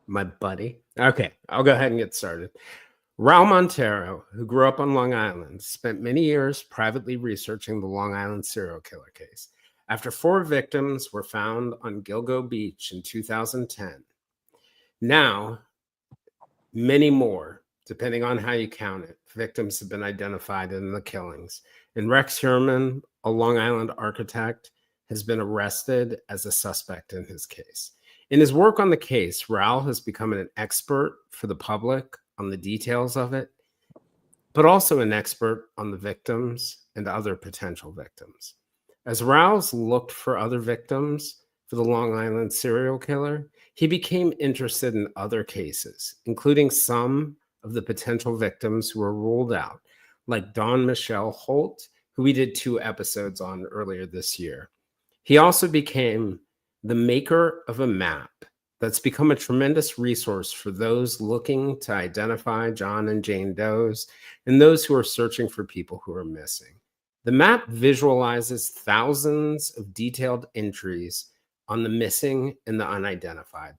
My buddy. Okay, I'll go ahead and get started. Raul Montero, who grew up on Long Island, spent many years privately researching the Long Island serial killer case. After 4 victims were found on Gilgo Beach in 2010, now many more, depending on how you count it, victims have been identified in the killings. And Rex Heuermann, a Long Island architect, has been arrested as a suspect in his case. In his work on the case, Raul has become an expert for the public on the details of it, but also an expert on the victims and other potential victims. As Rouse looked for other victims for the Long Island serial killer, he became interested in other cases, including some of the potential victims who were ruled out, like Dawn Michelle Holt, who we did 2 episodes on earlier this year. He also became the maker of a map that's become a tremendous resource for those looking to identify John and Jane Does and those who are searching for people who are missing. The map visualizes thousands of detailed entries on the missing and the unidentified.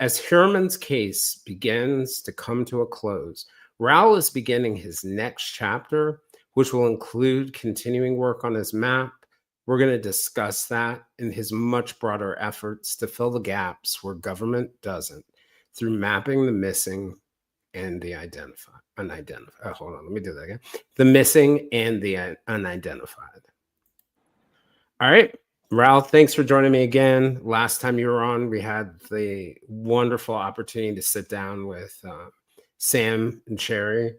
As Heuermann's case begins to come to a close, Raul is beginning his next chapter, which will include continuing work on his map. We're going to discuss that in his much broader efforts to fill the gaps where government doesn't through mapping the missing and the unidentified. Hold on, let me do that again. The missing and the unidentified. All right, Raul, thanks for joining me again. Last time you were on, we had the wonderful opportunity to sit down with Sam and Sherry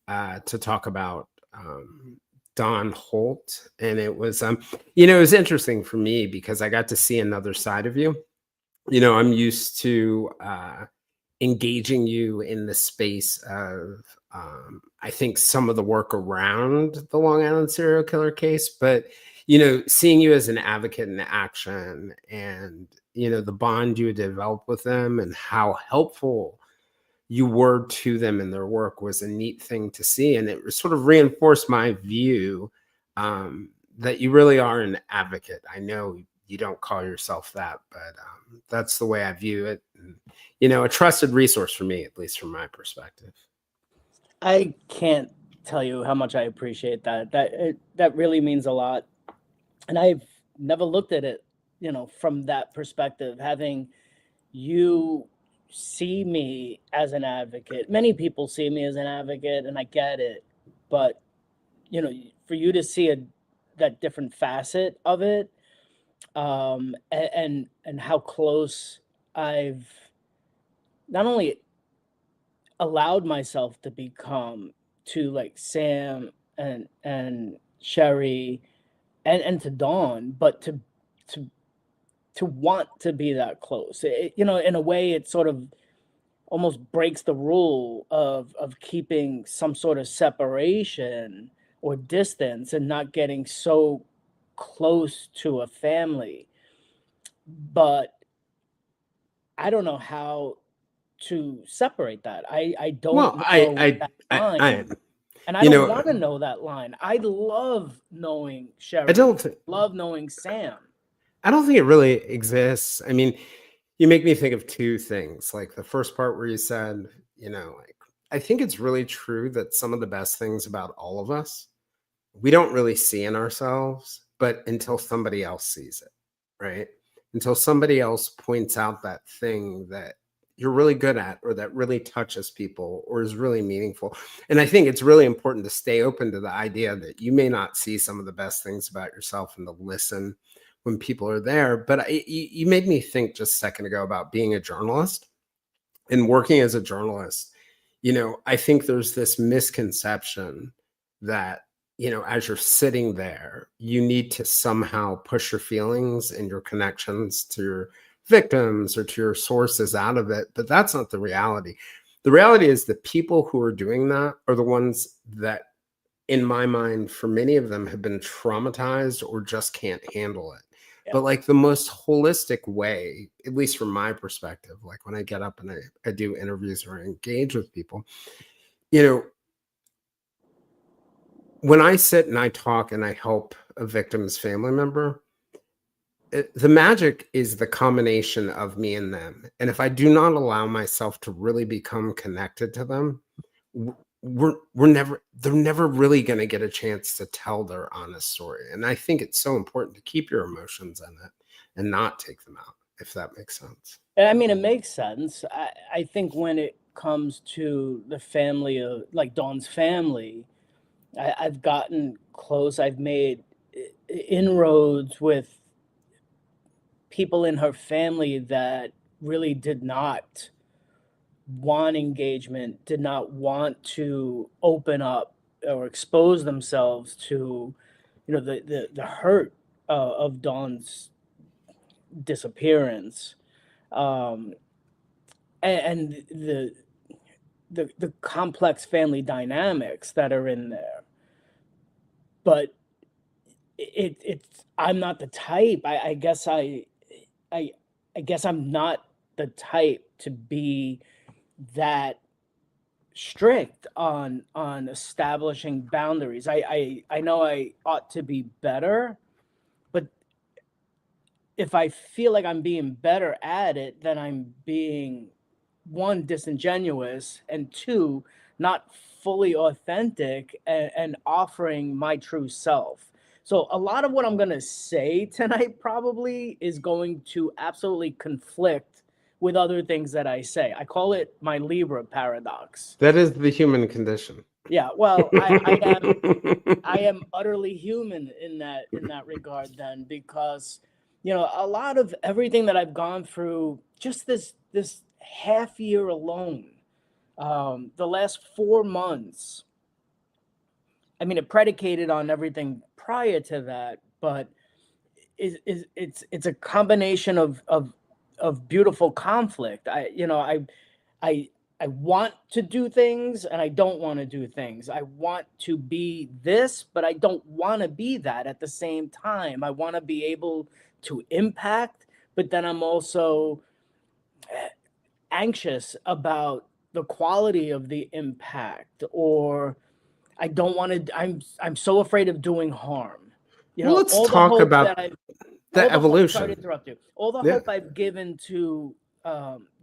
to talk about Don Holt. And it was, it was interesting for me because I got to see another side of you. I'm used to engaging you in the space of, I think, some of the work around the Long Island serial killer case, but, seeing you as an advocate in action and, the bond you had developed with them and how helpful you were to them in their work was a neat thing to see. And it sort of reinforced my view that you really are an advocate. I know you don't call yourself that, but that's the way I view it. And, a trusted resource for me, at least from my perspective. I can't tell you how much I appreciate that. That really means a lot. And I've never looked at it, from that perspective, having you see me as an advocate. Many people see me as an advocate, and I get it. But, for you to see that different facet of it, and how close I've not only allowed myself to become to like Sam and Sherry and to Dawn, but to want to be that close. In a way, it sort of almost breaks the rule of keeping some sort of separation or distance and not getting so close to a family. But I don't know how to separate that. I don't Well, know that line. And I don't want to I know that line. I love knowing Sherry. don't Love knowing Sam. I don't think it really exists. I mean, you make me think of 2 things. Like the first part where you said, like, I think it's really true that some of the best things about all of us, we don't really see in ourselves, but until somebody else sees it, right? Until somebody else points out that thing that you're really good at or that really touches people or is really meaningful. And I think it's really important to stay open to the idea that you may not see some of the best things about yourself and to listen when people are there. But you made me think just a second ago about being a journalist and working as a journalist. I think there's this misconception that, as you're sitting there, you need to somehow push your feelings and your connections to your victims or to your sources out of it. But that's not the reality. The reality is the people who are doing that are the ones that, in my mind, for many of them have been traumatized or just can't handle it. But like the most holistic way, at least from my perspective, like when I get up and I do interviews or I engage with people, when I sit and I talk and I help a victim's family member, the magic is the combination of me and them. And if I do not allow myself to really become connected to them, they're never really going to get a chance to tell their honest story. And I think it's so important to keep your emotions in it and not take them out, if that makes sense. I mean, it makes sense. I think when it comes to the family of like Dawn's family, I've gotten close. I've made inroads with people in her family that really did not want engagement, did not want to open up or expose themselves to, the hurt of Dawn's disappearance, um, and the complex family dynamics that are in there. But it's I'm not the type. I I guess I'm not the type to be that strict on establishing boundaries. I know I ought to be better, but if I feel like I'm being better at it, then I'm being, one, disingenuous, and two, not fully authentic and offering my true self. So a lot of what I'm going to say tonight probably is going to absolutely conflict with other things that I say. I call it my Libra paradox. That is the human condition. Yeah, well, I am utterly human in that regard then, because a lot of everything that I've gone through just this half year alone, the last 4 months, I mean, it predicated on everything prior to that, but it's a combination of beautiful conflict. I I want to do things and I don't want to do things. I want to be this, but I don't want to be that at the same time. I want to be able to impact, but then I'm also anxious about the quality of the impact, or I don't want to I'm so afraid of doing harm. Well, let's All the talk hope about that I've all the the hope, sorry to evolution. interrupt you. All the Yeah. hope I've given to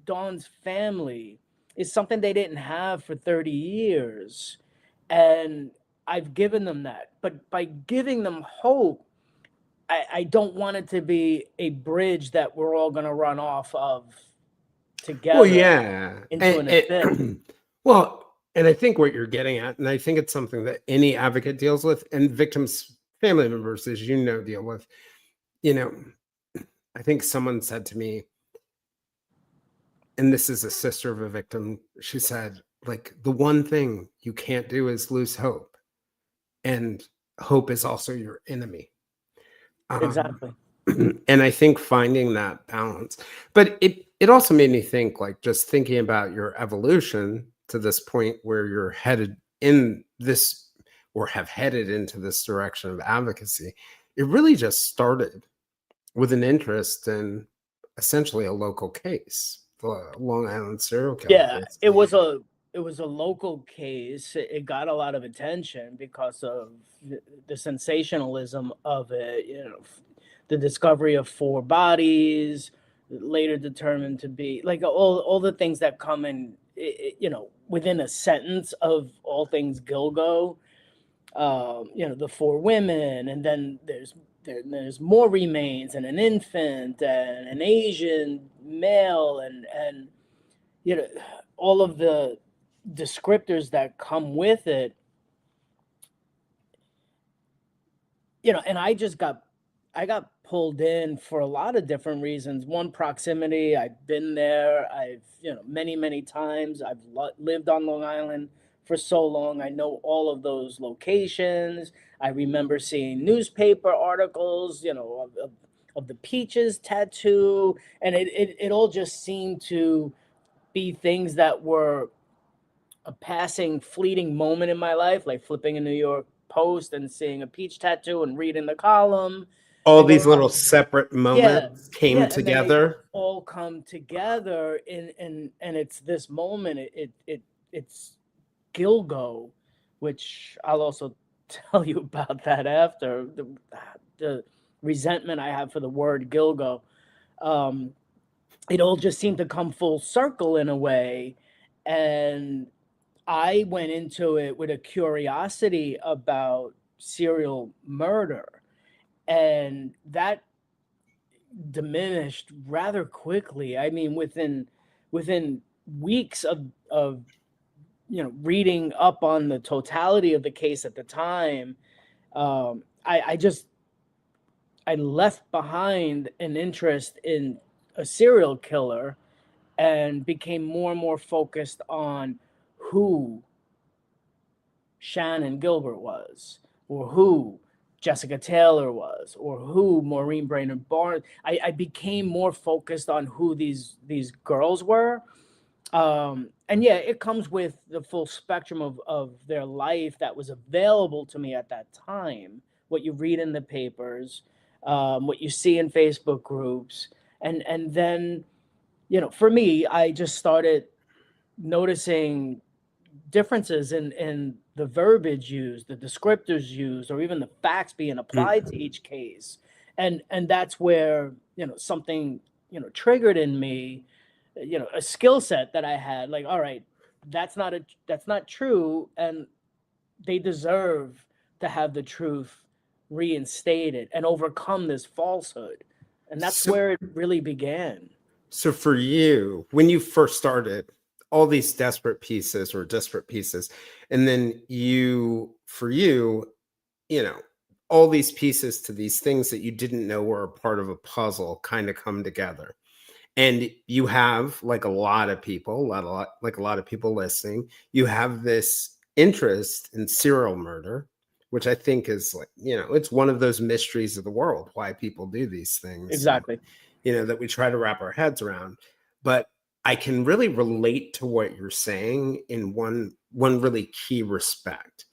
Dawn's family is something they didn't have for 30 years. And I've given them that. But by giving them hope, I don't want it to be a bridge that we're all going to run off of Well, together yeah. into an abyss. Well, and I think what you're getting at, and I think it's something that any advocate deals with, and victims, family members, as you know, deal with. You know, I think someone said to me, and this is a sister of a victim, she said, like, the one thing you can't do is lose hope. And hope is also your enemy. Um, Exactly. and I think finding that balance, but it also made me think, like, just thinking about your evolution to this point where you're headed in this, or have headed into this direction of advocacy. It really just started with an interest in essentially a local case, the Long Island serial killer Yeah, case. it was a local case. It got a lot of attention because of the sensationalism of it. The discovery of four bodies, later determined to be like all the things that come in, within a sentence of all things Gilgo. The four women, and then there's more remains, and an infant, and an Asian male, and you know all of the descriptors that come with it. And I got pulled in for a lot of different reasons. One, proximity. I've been there. I've many times. I've lived on Long Island for so long. I know all of those locations. I remember seeing newspaper articles, of the Peaches tattoo, and it all just seemed to be things that were a passing fleeting moment in my life, like flipping a New York Post and seeing a peach tattoo and reading the column, All and these going, little oh, separate yeah, moments came yeah, and then they together. all come together and it's this moment. It's Gilgo, which I'll also tell you about that after the resentment I have for the word Gilgo, um, it all just seemed to come full circle in a way. And I went into it with a curiosity about serial murder, and that diminished rather quickly. I mean, within weeks of reading up on the totality of the case at the time, I just I left behind an interest in a serial killer and became more and more focused on who Shannon Gilbert was, or who Jessica Taylor was, or who Maureen Brainerd Barnes. I became more focused on who these girls were. And yeah, it comes with the full spectrum of their life that was available to me at that time. What you read in the papers, what you see in Facebook groups, and then for me, I just started noticing differences in the verbiage used, the descriptors used, or even the facts being applied to each case. And that's where, something, triggered in me, a skill set that I had, like, all right, that's not true, and they deserve to have the truth reinstated and overcome this falsehood. And that's So, where it really began. so for you, when you first started, all these desperate pieces or disparate pieces, and then for you, you know, all these pieces to these things that you didn't know were a part of a puzzle kind of come together. And you have, like a lot of people, like a lot of people listening, you have this interest in serial murder, which I think is, like, it's one of those mysteries of the world, why people do these things, and Exactly. that we try to wrap our heads around. But I can really relate to what you're saying in one really key respect,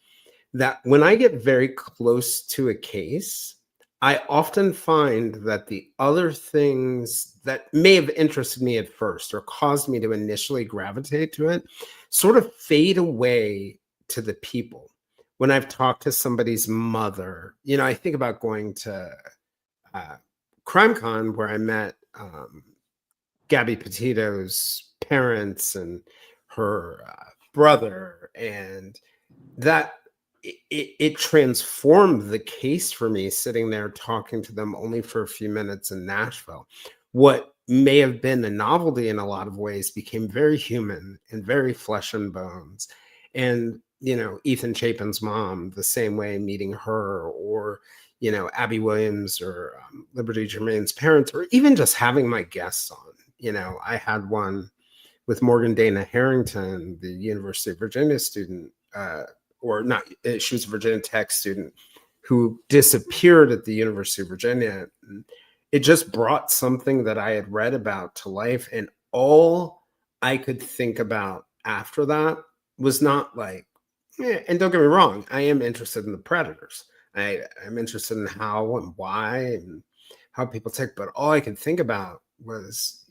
that when I get very close to a case, I often find that the other things that may have interested me at first or caused me to initially gravitate to it sort of fade away to the people. When I've talked to somebody's mother, I think about going to uh, CrimeCon, where I met Gabby Petito's parents and her brother, and that it transformed the case for me, sitting there talking to them only for a few minutes in Nashville. What may have been a novelty in a lot of ways became very human and very flesh and bones. And Ethan Chapin's mom, the same way, meeting her, or Abby Williams, or Liberty Germain's parents, or even just having my guests on. I had one with Morgan Dana Harrington, the University of Virginia student, or not, she was a Virginia Tech student who disappeared at the University of Virginia. It just brought something that I had read about to life. And all I could think about after that was not like, and don't get me wrong, I am interested in the predators. I'm interested in how and why and how people take, but all I could think about was,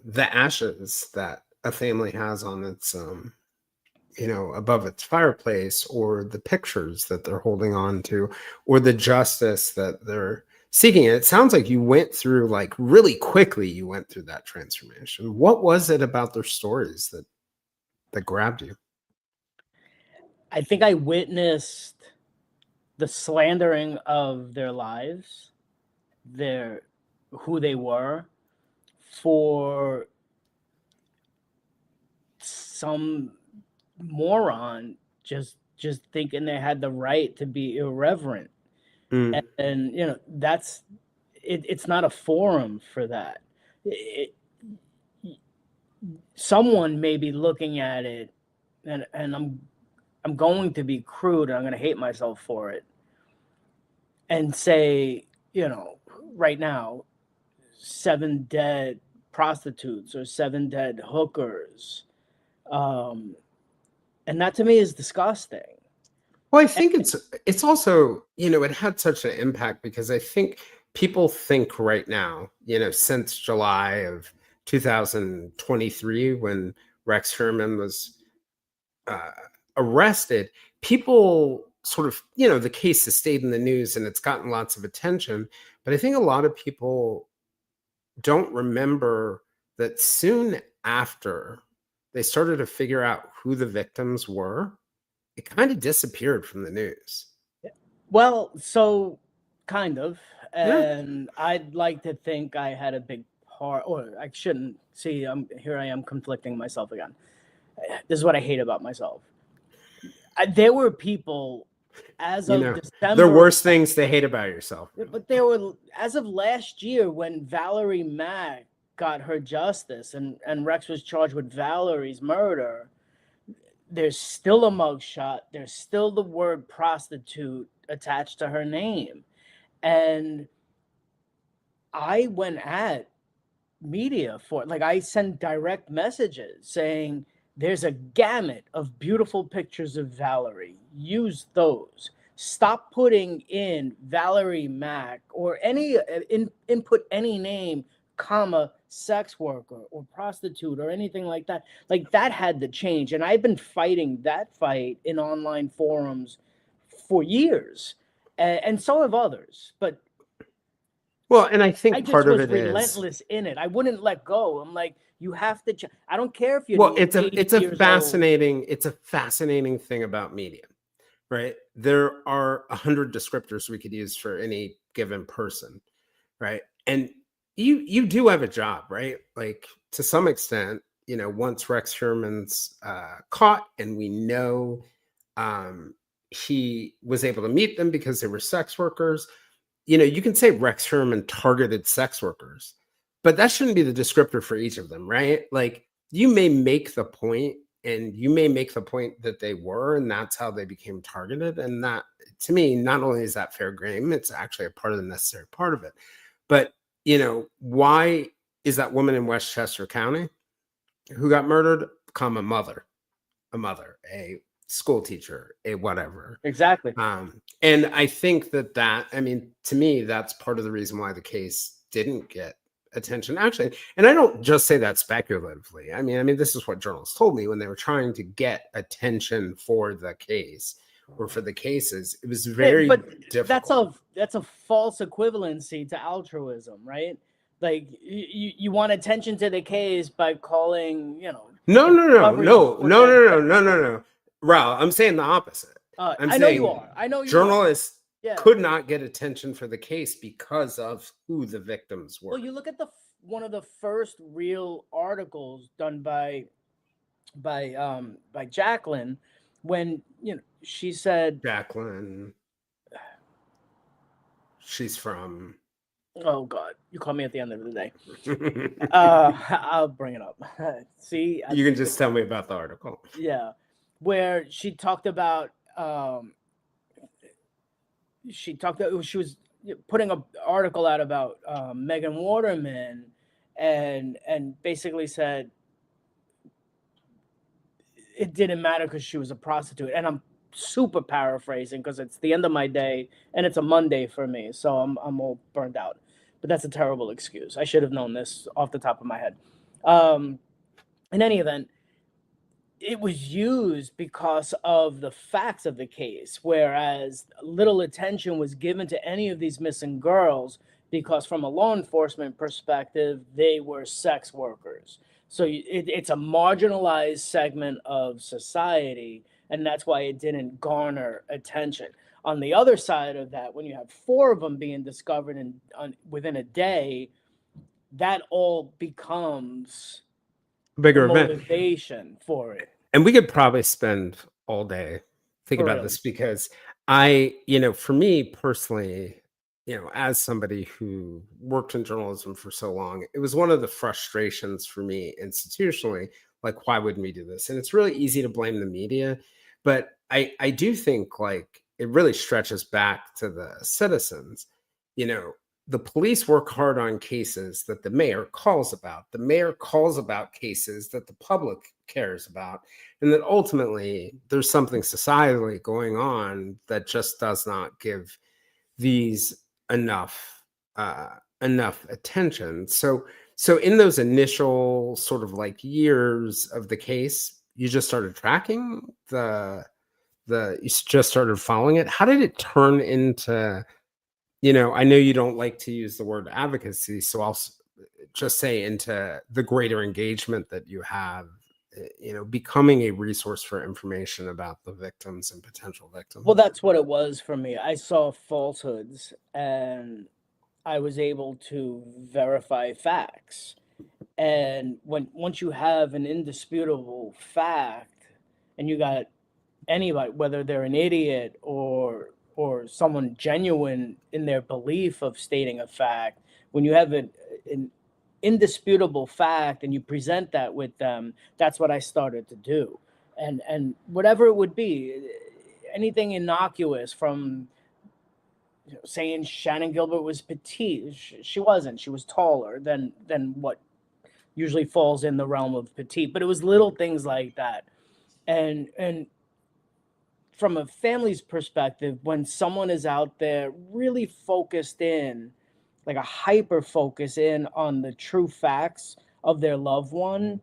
the ashes that a family has on its above its fireplace, or the pictures that they're holding on to, or the justice that they're seeking. It sounds like you went through, like, really quickly, you went through that transformation. What was it about their stories that grabbed you? I think I witnessed the slandering of their lives, their who they were, for some moron just thinking they had the right to be irreverent. Mm, And that's it's not a forum for that. It, Someone may be looking at it, and I'm going to be crude, and I'm going to hate myself for it, and say, right now, 7 dead prostitutes or 7 dead hookers. Um, and that to me is disgusting. well, I think it's also, it had such an impact, because I think people think right now, since July of 2023, when Rex Sherman was uh, arrested, people sort of, you know, the case has stayed in the news and it's gotten lots of attention. But I think a lot of people don't remember that soon after they started to figure out who the victims were, it kind of disappeared from the news. Well, so kind of. Yeah. And I'd like to think I had a big part, or I shouldn't. See, here I am conflicting myself again. This is what I hate about myself. There were people as You of know, there are December, worse things to hate about yourself. but there were as of last year when Valerie Mack got her justice and Rex was charged with Valerie's murder. There's still a mugshot. There's still the word prostitute attached to her name. And I went at media for it. Like, I send direct messages saying there's a gamut of beautiful pictures of Valerie. Use those. Stop putting in Valerie Mack or any input any name, comma, sex worker or prostitute or anything like that. Like, that had to change. And I've been fighting that fight in online forums for years. And so have others. But Well, and I think I just part of was it is, relentless in it. I wouldn't let go. I'm like, you have to. I don't care if you're well, 80 it's a years old. fascinating thing about media, right? There are 100 descriptors we could use for any given person, right? And you do have a job, right? Like, to some extent, you know, once Rex Sherman's caught, and we know he was able to meet them because they were sex workers. You know, you can say Rex Sherman targeted sex workers, but that shouldn't be the descriptor for each of them, right? Like, you may make the point, and you may make the point that they were, and that's how they became targeted. And that, to me, not only is that fair game, it's actually a part of the necessary part of it. But, you know, why is that woman in Westchester County who got murdered, a mother, a school teacher, a whatever. Exactly. And I think that, I mean, to me, that's part of the reason why the case didn't get attention, actually. And I don't just say that speculatively. I mean, this is what journalists told me when they were trying to get attention for the case or for the cases. It was very difficult. That's a false equivalency to altruism, right? Like, you want attention to the case by calling, No. Raul, I'm saying the opposite. I know you are. I know you journalists yeah. could not get attention for the case because of who the victims were. Well, you look at one of the first real articles done by Jacqueline, when she said, Jacqueline, she's from, oh God, you call me at the end of the day. I'll bring it up. See, you can just tell me about the article. Yeah, where she talked about she was putting an article out about Megan Waterman, and basically said it didn't matter because she was a prostitute. And I'm super paraphrasing because it's the end of my day and it's a Monday for me, so I'm all burned out. But that's a terrible excuse. I should have known this off the top of my head. In any event, it was used because of the facts of the case, whereas little attention was given to any of these missing girls because, from a law enforcement perspective, they were sex workers. So it's a marginalized segment of society, and that's why it didn't garner attention. On the other side of that, when you have 4 of them being discovered within a day, that all becomes bigger motivation for it. And we could probably spend all day thinking about this, because for me personally, as somebody who worked in journalism for so long, it was one of the frustrations for me institutionally, like, why wouldn't we do this? And it's really easy to blame the media, but I do think, like, it really stretches back to the citizens. The police work hard on cases that the mayor calls about. The mayor calls about cases that the public cares about. And that ultimately there's something societally going on that just does not give these enough attention. So in those initial sort of like years of the case, you just started tracking the you just started following it. How did it turn into, I know you don't like to use the word advocacy, so I'll just say into the greater engagement that you have, becoming a resource for information about the victims and potential victims? Well, that's what it was for me. I saw falsehoods and I was able to verify facts. And once you have an indisputable fact and you got anybody, whether they're an idiot or someone genuine in their belief of stating a fact, when you have an indisputable fact and you present that with them, that's what I started to do. And whatever it would be, anything innocuous from saying Shannon Gilbert was petite. She wasn't. She was taller than what usually falls in the realm of petite. But it was little things like that. And from a family's perspective, when someone is out there really focused in, like a hyper focus in on the true facts of their loved one,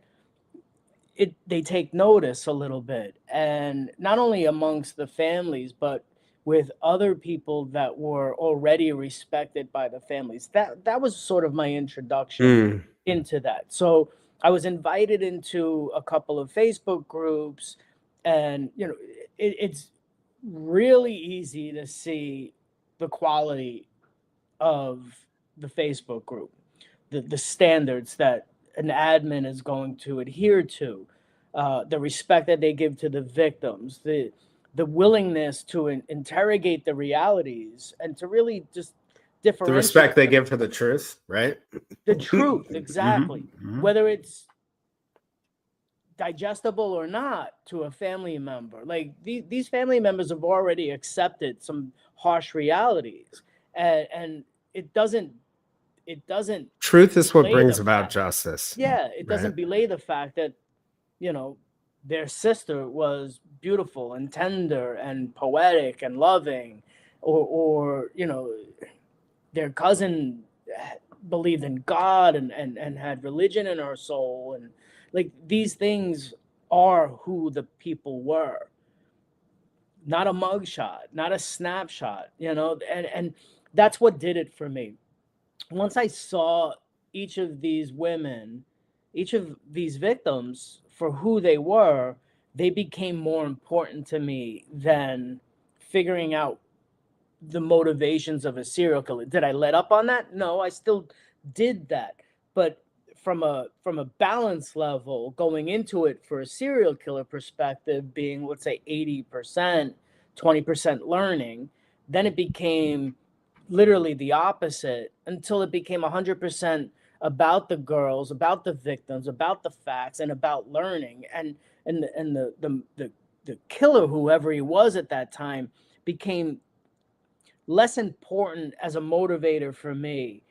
they take notice a little bit, and not only amongst the families but with other people that were already respected by the families. That was sort of my introduction Mm. into that. So I was invited into a couple of Facebook groups, and it's really easy to see the quality of the Facebook group, the standards that an admin is going to adhere to, the respect that they give to the victims, the willingness to interrogate the realities, and to really just The differentiate respect they give for the truth, right? the truth, exactly. Mhm. Whether it's digestible or not to a family member. Like these family members have already accepted some harsh realities, and it doesn't Truth is what belay brings the about fact. justice. Yeah, it Right. doesn't belay the fact that you know their sister was beautiful and tender and poetic and loving, or their cousin believed in God and had religion in her soul, and like these things are who the people were, not a mugshot, not a snapshot, and that's what did it for me. Once I saw each of these women, each of these victims for who they became more important to me than figuring out the motivations of a serial killer. Did I let up on that? No, I still did that. But from a balance level going into it, for a serial killer perspective, being, let's say, 80%, 20% learning, then it became literally the opposite until it became 100% about the girls, about the victims, about the facts, and about learning. And the killer, whoever he was at that time, became less important as a motivator for me,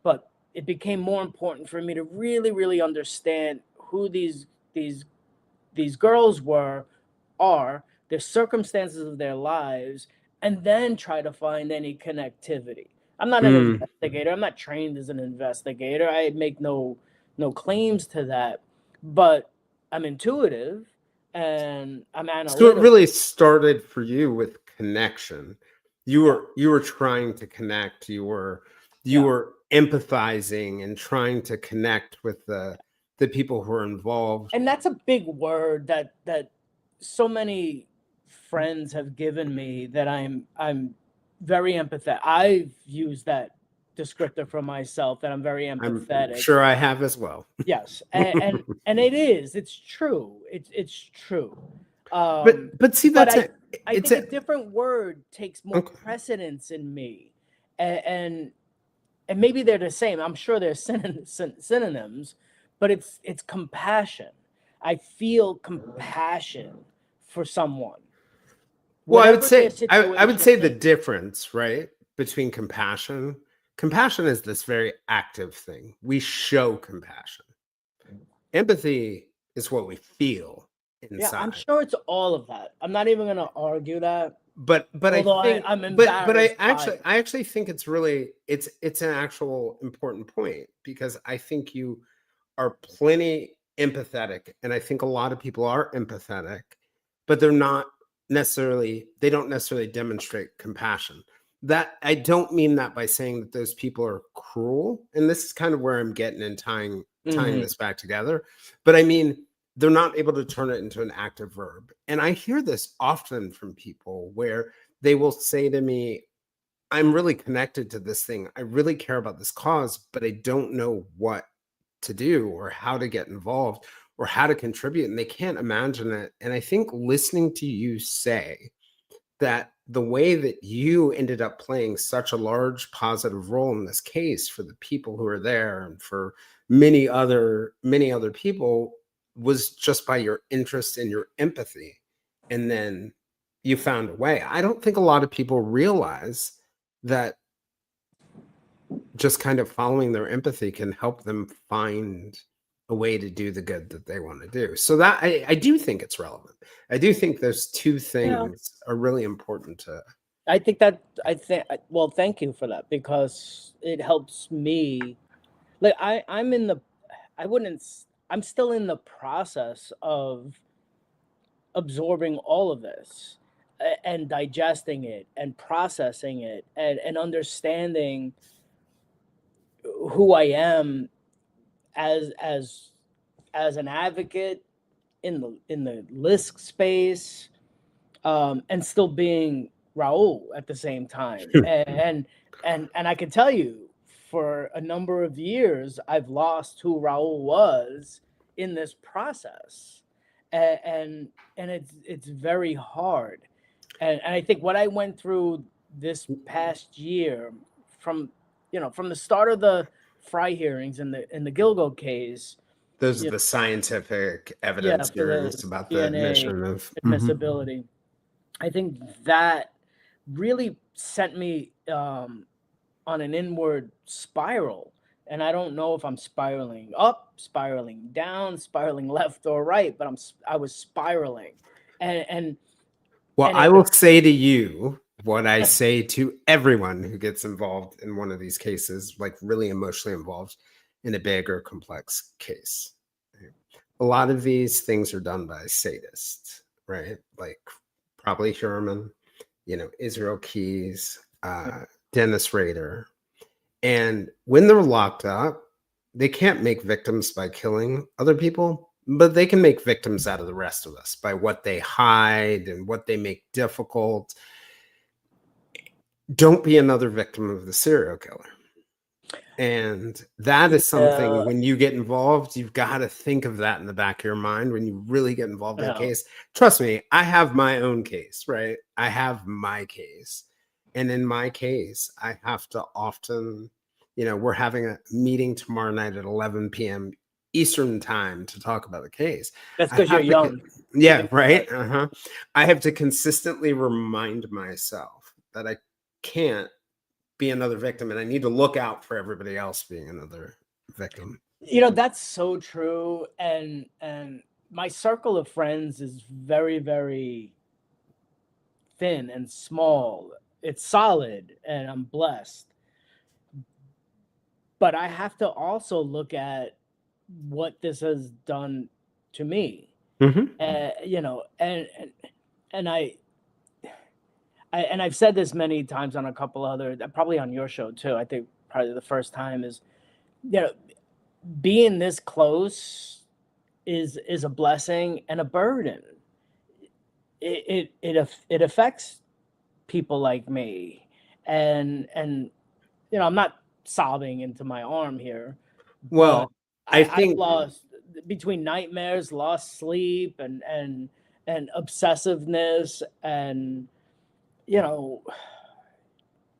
but it became more important for me to really, really understand who these these girls are, their circumstances of their lives, and then try to find any connectivity. I'm not an Mm. investigator. I'm not trained as an investigator. I make no claims to that, but I'm intuitive and I'm So it analytical. really started for you with connection. You Yeah, were trying to connect. You yeah. were empathizing and trying to connect with the people who are involved. And that's a big word that so many friends have given me, that I'm very empathetic. I've used that descriptor for myself, that I'm very I'm empathetic. sure I have as well. Yes, and it's true. It's true. But see, But that's it. I It's think a a different word takes more okay. precedence in me, and and maybe they're the same. I'm sure they're synonyms, but it's compassion. I feel compassion for someone, Well, I would whatever their say I would situation say the is. difference, right, between compassion is this very active thing. We show compassion. Empathy is what we feel Yeah, I'm inside. sure it's all of that. I'm not even gonna argue that, But I although think I'm but embarrassed by it. I actually think it's really it's an actual important point, because I think you are plenty empathetic, and I think a lot of people are empathetic, but they're not they don't necessarily demonstrate compassion. That I don't mean that by saying that those people are cruel, and this is kind of where I'm getting and tying this back together. But I mean, they're not able to turn it into an active verb. And I hear this often from people where they will say to me, I'm really connected to this thing. I really care about this cause, but I don't know what to do or how to get involved or how to contribute. And they can't imagine it. And I think listening to you say that the way that you ended up playing such a large positive role in this case for the people who are there and for many other people was just by your interest and your empathy. And then you found a way. I don't think a lot of people realize that just kind of following their empathy can help them find a way to do the good that they want to do. So that I do think it's relevant. I do think those two things are really important to. Well, thank you for that, because it helps me. Like I'm in the, I wouldn't, I'm still in the process of absorbing all of this and digesting it and processing it and understanding who I am as an advocate in the LISC space, and still being Raul at the same time. And I can tell you, for a number of years, I've lost who Raul was in this process, and it's very hard. And I think what I went through this past year, from from the start of the Fry hearings in the Gilgo case. Those are the scientific evidence For the hearings about the DNA admission of admissibility. I think that really sent me on an inward spiral. And I don't know if I'm spiraling up, spiraling down, spiraling left or right, but I was spiraling. And well, I will say to you what I say to everyone who gets involved in one of these cases, like really emotionally involved in a big or complex case. A lot of these things are done by sadists, right? Like probably Sherman, Israel Keys, Dennis Rader. And when they're locked up, they can't make victims by killing other people, but they can make victims out of the rest of us by what they hide and what they make difficult. Don't be another victim of the serial killer. And that is something, when you get involved, you've got to think of that in the back of your mind when you really get involved in a case. Trust me, I have my own case, right? I have my case. And in my case, I have to often, we're having a meeting tomorrow night at 11 p.m. Eastern time to talk about the case. That's because you're young. Yeah, right. I have to consistently remind myself that I can't be another victim, and I need to look out for everybody else being another victim. That's so true. And my circle of friends is very, very thin and small. It's solid, and I'm blessed. But I have to also look at what this has done to me. And I've said this many times on a couple other, probably on your show too. I think probably the first time is, being this close is a blessing and a burden. It affects people like me, and I'm not sobbing into my arm here. Well, I think I've lost, between nightmares, lost sleep, and obsessiveness, and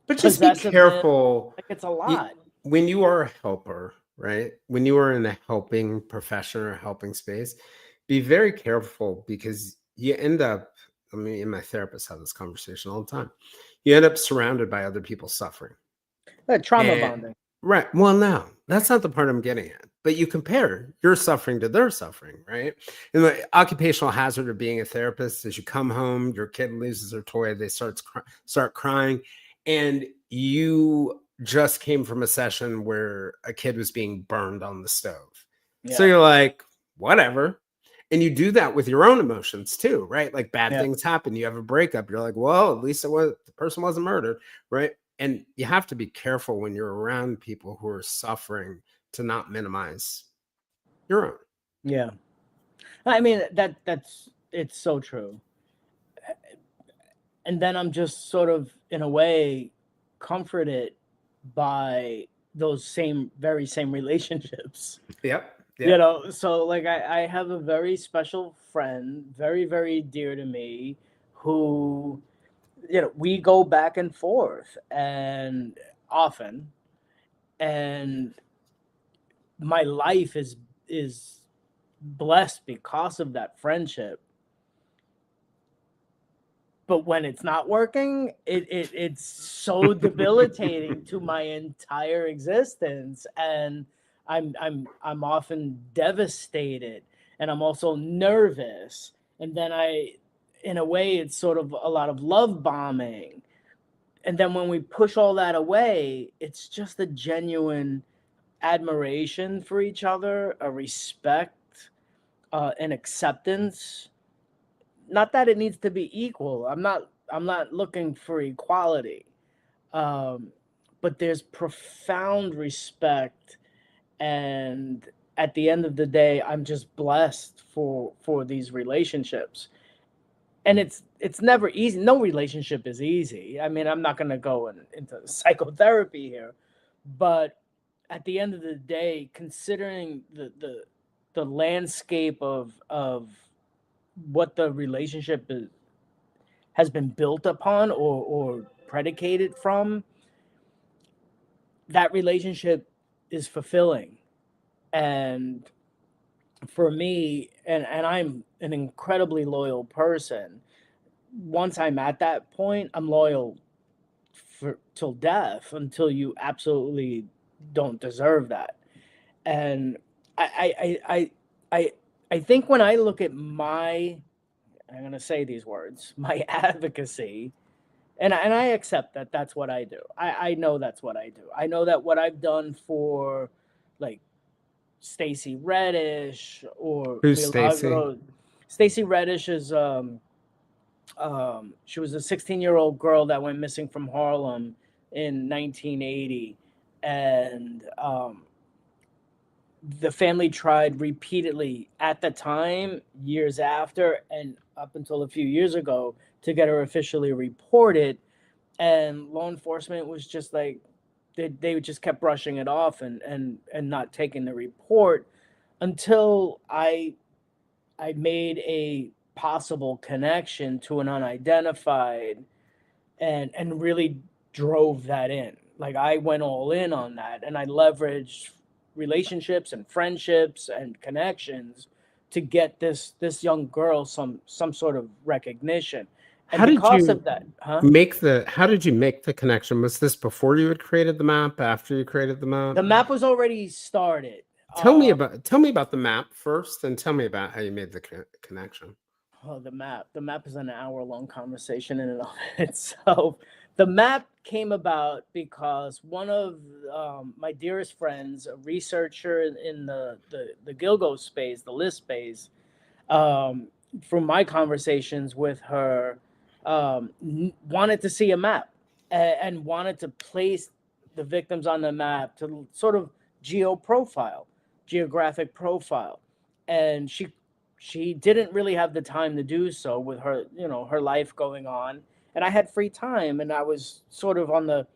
but just be careful. Like, it's a lot. When you are a helper, right? When you are in a helping profession or helping space, be very careful, because you end up, and my therapist have this conversation all the time. You end up surrounded by other people's suffering. Trauma bonding. Right. Well, no, that's not the part I'm getting at. But you compare your suffering to their suffering, right? And the occupational hazard of being a therapist is you come home, your kid loses their toy, they start crying, and you just came from a session where a kid was being burned on the stove. Yeah. So you're like, whatever. And you do that with your own emotions too, right? Like bad Yeah. things happen, you have a breakup, you're like, well, at least the person wasn't murdered, right? And you have to be careful when you're around people who are suffering to not minimize your own. Yeah. I mean, it's so true. And then I'm just sort of in a way comforted by those very same relationships. Yep. You Yep. know, so like I have a very special friend, very, very dear to me, who, you know, we go back and forth and often, and my life is blessed because of that friendship. But when it's not working, it's so debilitating to my entire existence, and I'm often devastated, and I'm also nervous, and then in a way, it's sort of a lot of love bombing, and then when we push all that away, it's just a genuine admiration for each other, a respect, an acceptance. Not that it needs to be equal. I'm not looking for equality. Um, but there's profound respect, and at the end of the day, I'm just blessed for these relationships. And it's never easy. No relationship is easy. I mean, I'm not going to go into psychotherapy here, but at the end of the day, considering the landscape of what the relationship has been built upon or predicated from, that relationship is fulfilling. And for me, and I'm an incredibly loyal person, once I'm at that point, I'm loyal for till death, until you absolutely don't deserve that. And I I think when I look at I'm going to say these words, my advocacy, and I accept that that's what I do. I know that's what I do. I know that what I've done for, like, Stacy Reddish or Who's Stacy? Milagro. Stacy Reddish is she was a 16-year-old girl that went missing from Harlem in 1980, and the family tried repeatedly at the time, years after, and up until a few years ago, to get her officially reported, and law enforcement was just like, they just kept brushing it off and not taking the report, until I made a possible connection to an unidentified, and really drove that in. Like, I went all in on that, and I leveraged relationships and friendships and connections to get this young girl some sort of recognition. And How did because you of that, huh? how did you make the connection? Was this before you had created the map, after you created the map? The map was already started. Tell me about the map first, and tell me about how you made the connection. Oh, the map. The map is an hour-long conversation in and of itself. The map came about because one of my dearest friends, a researcher in the Gilgo space, the list space, um, from my conversations with her, wanted to see a map, and wanted to place the victims on the map to sort of geographic profile, and she didn't really have the time to do so with her, her life going on, and I had free time, and I was sort of on the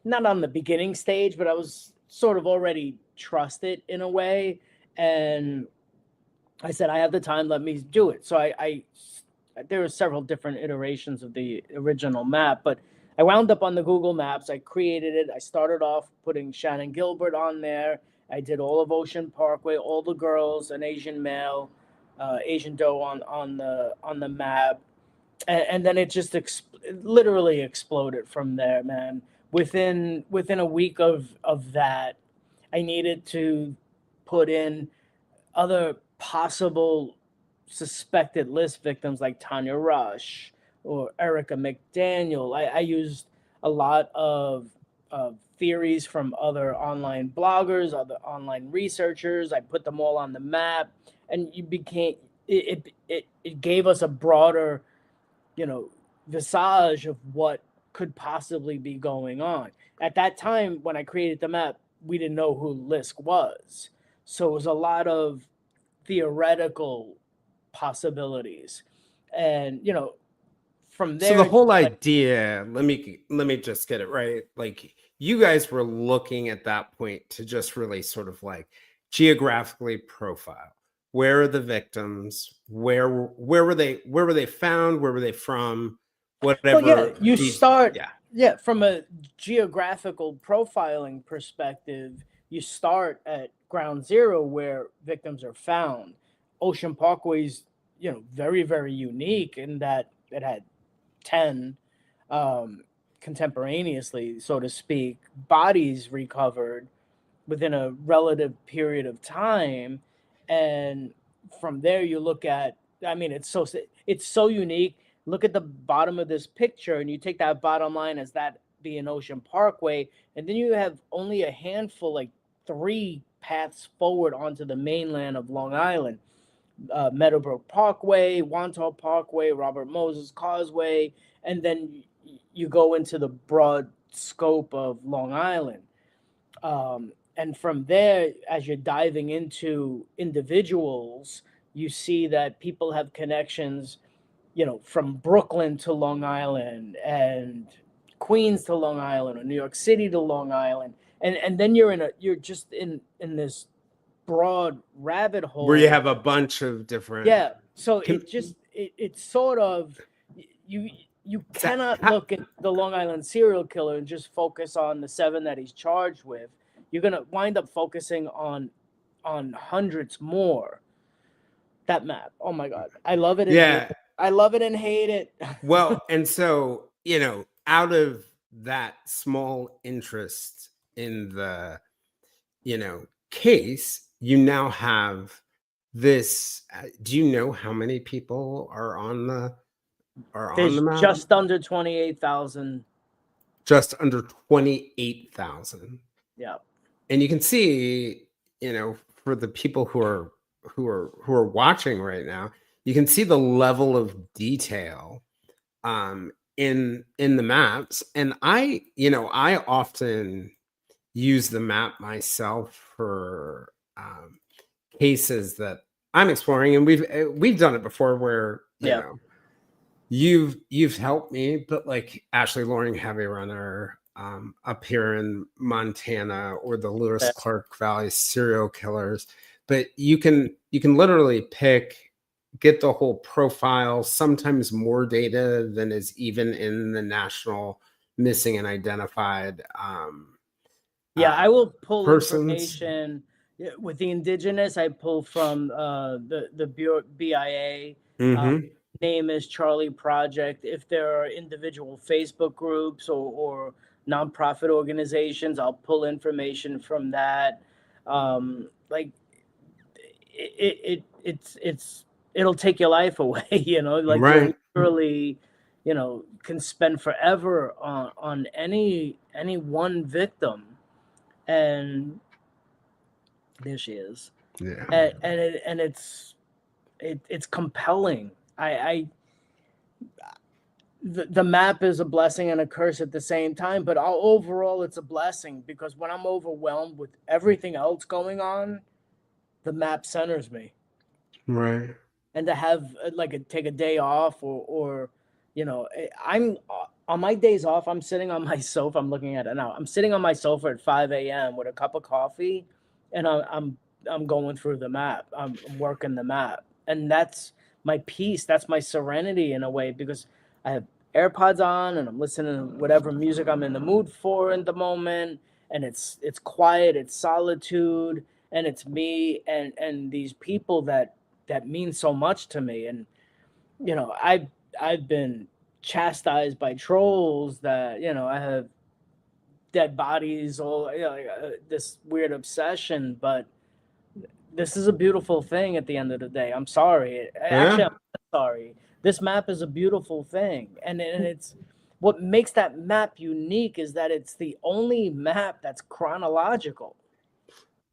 not on the beginning stage, but I was sort of already trusted in a way, and I said, I have the time, let me do it. So I there were several different iterations of the original map, but I wound up on the Google Maps. I created it. I started off putting Shannon Gilbert on there. I did all of Ocean Parkway, all the girls, an Asian male, Asian doe on the map, and then it just literally exploded from there, man. Within a week of that, I needed to put in other possible suspected list victims like Tanya Rush or Erica McDaniel. I used a lot of theories from other online bloggers, other online researchers. I put them all on the map, and you became it gave us a broader, you know, visage of what could possibly be going on. At that time, when I created the map, we didn't know who Lisk was, so it was a lot of theoretical possibilities, and from So the there, whole idea, let me just get it right. Like you guys were looking at that point to just really sort of like geographically profile. Where are the victims? Where were they? Where were they found? Where were they from? well, yeah, Whatever you these, start, yeah. yeah, from a geographical profiling perspective, you start at ground zero where victims are found. Ocean Parkway's, very, very unique in that it had 10 um, contemporaneously, so to speak, bodies recovered within a relative period of time. And from there, you look at, I mean, it's so unique. Look at the bottom of this picture, and you take that bottom line as that being Ocean Parkway, and then you have only a handful, like three paths forward onto the mainland of Long Island: Meadowbrook Parkway, Wantagh Parkway, Robert Moses Causeway, and then you go into the broad scope of Long Island. And from there, as you're diving into individuals, you see that people have connections, from Brooklyn to Long Island, and Queens to Long Island, or New York City to Long Island, and then you're just in this broad rabbit Where you hole. have a bunch of different. Yeah, so Can, it's sort of, you you is that, cannot look at the Long Island serial killer and just focus on the seven that he's charged with. You're gonna wind up focusing on hundreds more. That map, oh my god, I love it and hate yeah. it. I love it and hate it. Well, and so, out of that small interest in the, case, you now have this. Do you know how many people are on the There's map? just under 28,000. Just under 28,000. Yeah, And you can see, for the people who are watching right now, you can see the level of detail in the maps. And I often use the map myself for cases that I'm exploring, and we've done it before where yeah, you've helped me, but like Ashley Loring Heavy Runner up here in Montana, or the Lewis yeah. Clark Valley serial killers. But you can literally get the whole profile, sometimes more data than is even in the national missing and identified Yeah, I will pull persons. information. Yeah, with the indigenous. I pull from the BIA. Uh, Hmm. name is Charlie Project. If there are individual Facebook groups or nonprofit organizations, I'll pull information from that. Like it'll take your life away. Like you'll Right. literally, can spend forever on any one victim, and there she is, Yeah. and it's compelling. The map is a blessing and a curse at the same time, but overall it's a blessing, because when I'm overwhelmed with everything else going on, the map centers me. Right. And to have take a day off, or I'm on my days off, I'm sitting on my sofa. I'm looking at it now. I'm sitting on my sofa at 5 a.m. with a cup of coffee, and I'm going through the map. I'm working the map, and that's my peace. That's my serenity in a way, because I have AirPods on and I'm listening to whatever music I'm in the mood for in the moment, and it's quiet, it's solitude, and it's me and these people that mean so much to me. And I've been chastised by trolls that I have dead bodies, or this weird obsession, but this is a beautiful thing at the end of the day. I'm sorry. Actually, Yeah. I'm not sorry. This map is a beautiful thing, and it's what makes that map unique is that it's the only map that's chronological.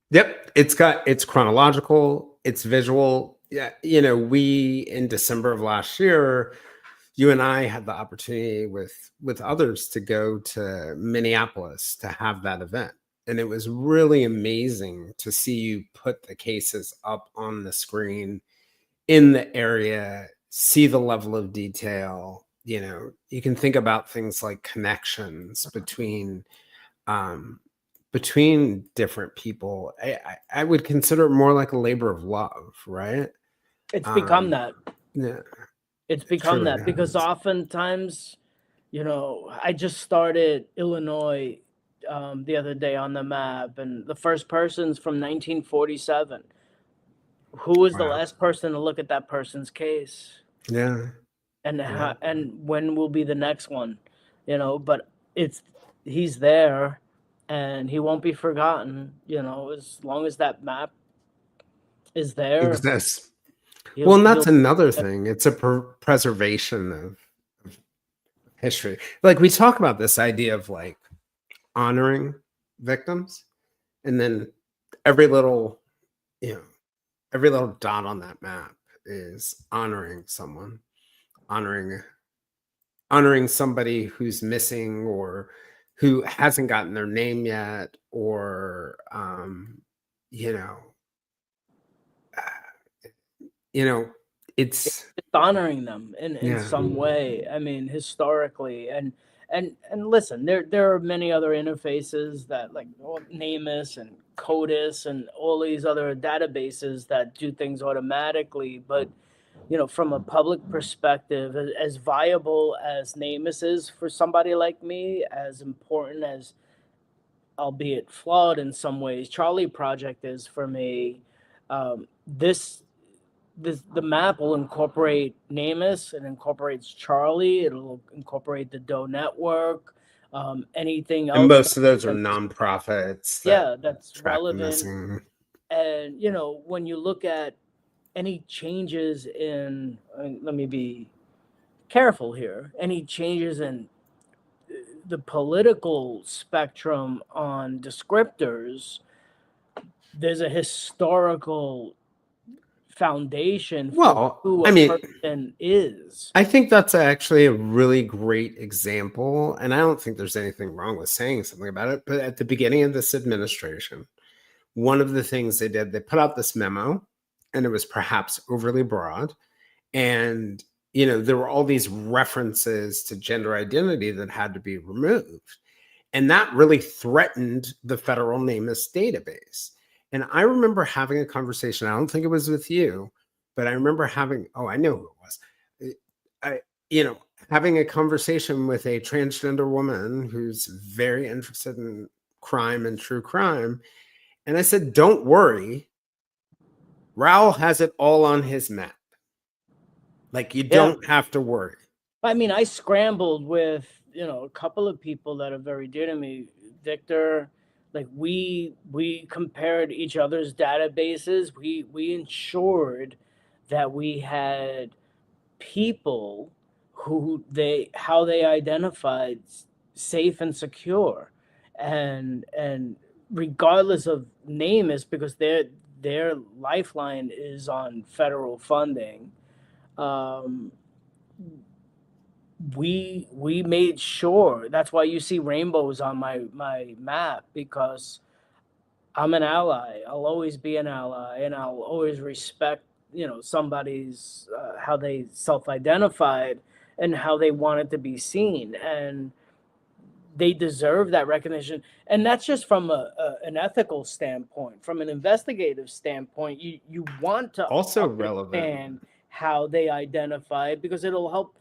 Yep. It's chronological. it's visual. Yeah, you know, we in December of last year, you and I had the opportunity with others to go to Minneapolis to have that event. And it was really amazing to see you put the cases up on the screen in the area, see the level of detail. You know, you can think about things like connections um, between different people. I would consider it more like a labor of love, right? It's become Um, that. yeah, It's it become truly that because has. oftentimes, I just started Illinois the other day on the map, and the first person's from 1947. Who was the Wow. last person to look at that person's case? Yeah. And Yeah. and when will be the next one? But it's he's there, and he won't be forgotten. As long as that map is there, Exists. Well, he'll and that's he'll. another thing. It's a preservation of history. Like we talk about this idea of like honoring victims, and then every little, you know, every little dot on that map is honoring someone, honoring honoring somebody who's missing or who hasn't gotten their name yet, or you know, you know, it's Just honoring them in yeah. some way. I mean, historically, and listen, there are many other interfaces that like NamUs and CODIS and all these other databases that do things automatically. But from a public perspective, as viable as NamUs is for somebody like me, as important as, albeit flawed in some ways, Charlie Project is for me. This the map will incorporate NamUs. It incorporates Charlie. It'll incorporate the Doe Network. Anything And else most of those are that nonprofits that yeah, that's track the relevant. missing. And when you look at any changes in, let me be careful here. Any changes in the political spectrum on descriptors, there's a historical foundation for Well, who I a mean, person is. I think that's actually a really great example. And I don't think there's anything wrong with saying something about it. But at the beginning of this administration, one of the things they did, they put out this memo, and it was perhaps overly broad. And, you know, there were all these references to gender identity that had to be removed. And that really threatened the federal NamUs database. And I remember having a conversation. I don't think it was with you, but I remember having, oh, I know who it was. I, you know, having a conversation with a transgender woman who's very interested in crime and true crime. And I said, don't worry. Raul has it all on his map. Like, you Yeah. don't have to worry. I mean, I scrambled with, a couple of people that are very dear to me. Victor, like we compared each other's databases. We ensured that we had people who how they identified safe and secure, and regardless of name, is because their lifeline is on federal funding. um, we made sure. That's why you see rainbows on my map, because I'm an ally. I'll always be an ally, and I'll always respect, somebody's how they self-identified and how they wanted to be seen, and they deserve that recognition. And that's just from an ethical standpoint. From an investigative standpoint, you want to Also relevant. understand how they identify, because it'll help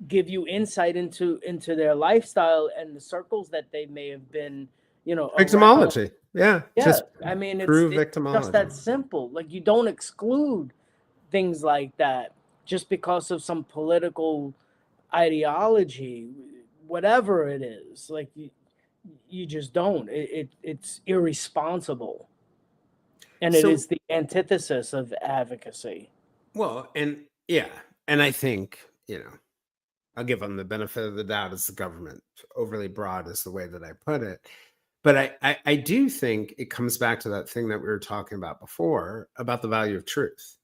give you insight into their lifestyle and the circles that they may have been, around. Victimology. Yeah. Yeah, Just I mean, true it's just that victimology. simple. Like, you don't exclude things like that just because of some political ideology, whatever it is. Like, you just don't. It's irresponsible, and it So, is the antithesis of advocacy. well, and yeah. And I think, you know, I'll give them the benefit of the doubt as the government. Overly broad is the way that I put it. But I do think it comes back to that thing that we were talking about before about the value of truth,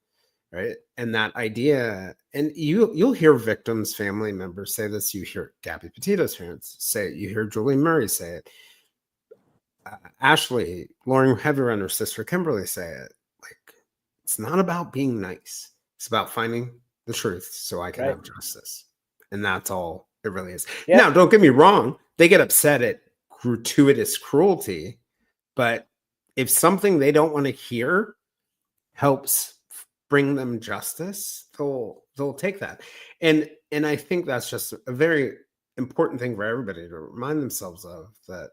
right? And that idea, and you'll hear victims, family members say this. You hear Gabby Petito's parents say it. You hear Julie Murray say it. Ashley, Lauren Heather, and her sister Kimberly say it. Like, it's not about being nice. It's about finding the truth so I can Right. have justice. And that's all it really is. Yep. Now, don't get me wrong. They get upset at gratuitous cruelty, but if something they don't want to hear helps bring them justice, they'll take that. And I think that's just a very important thing for everybody to remind themselves of, that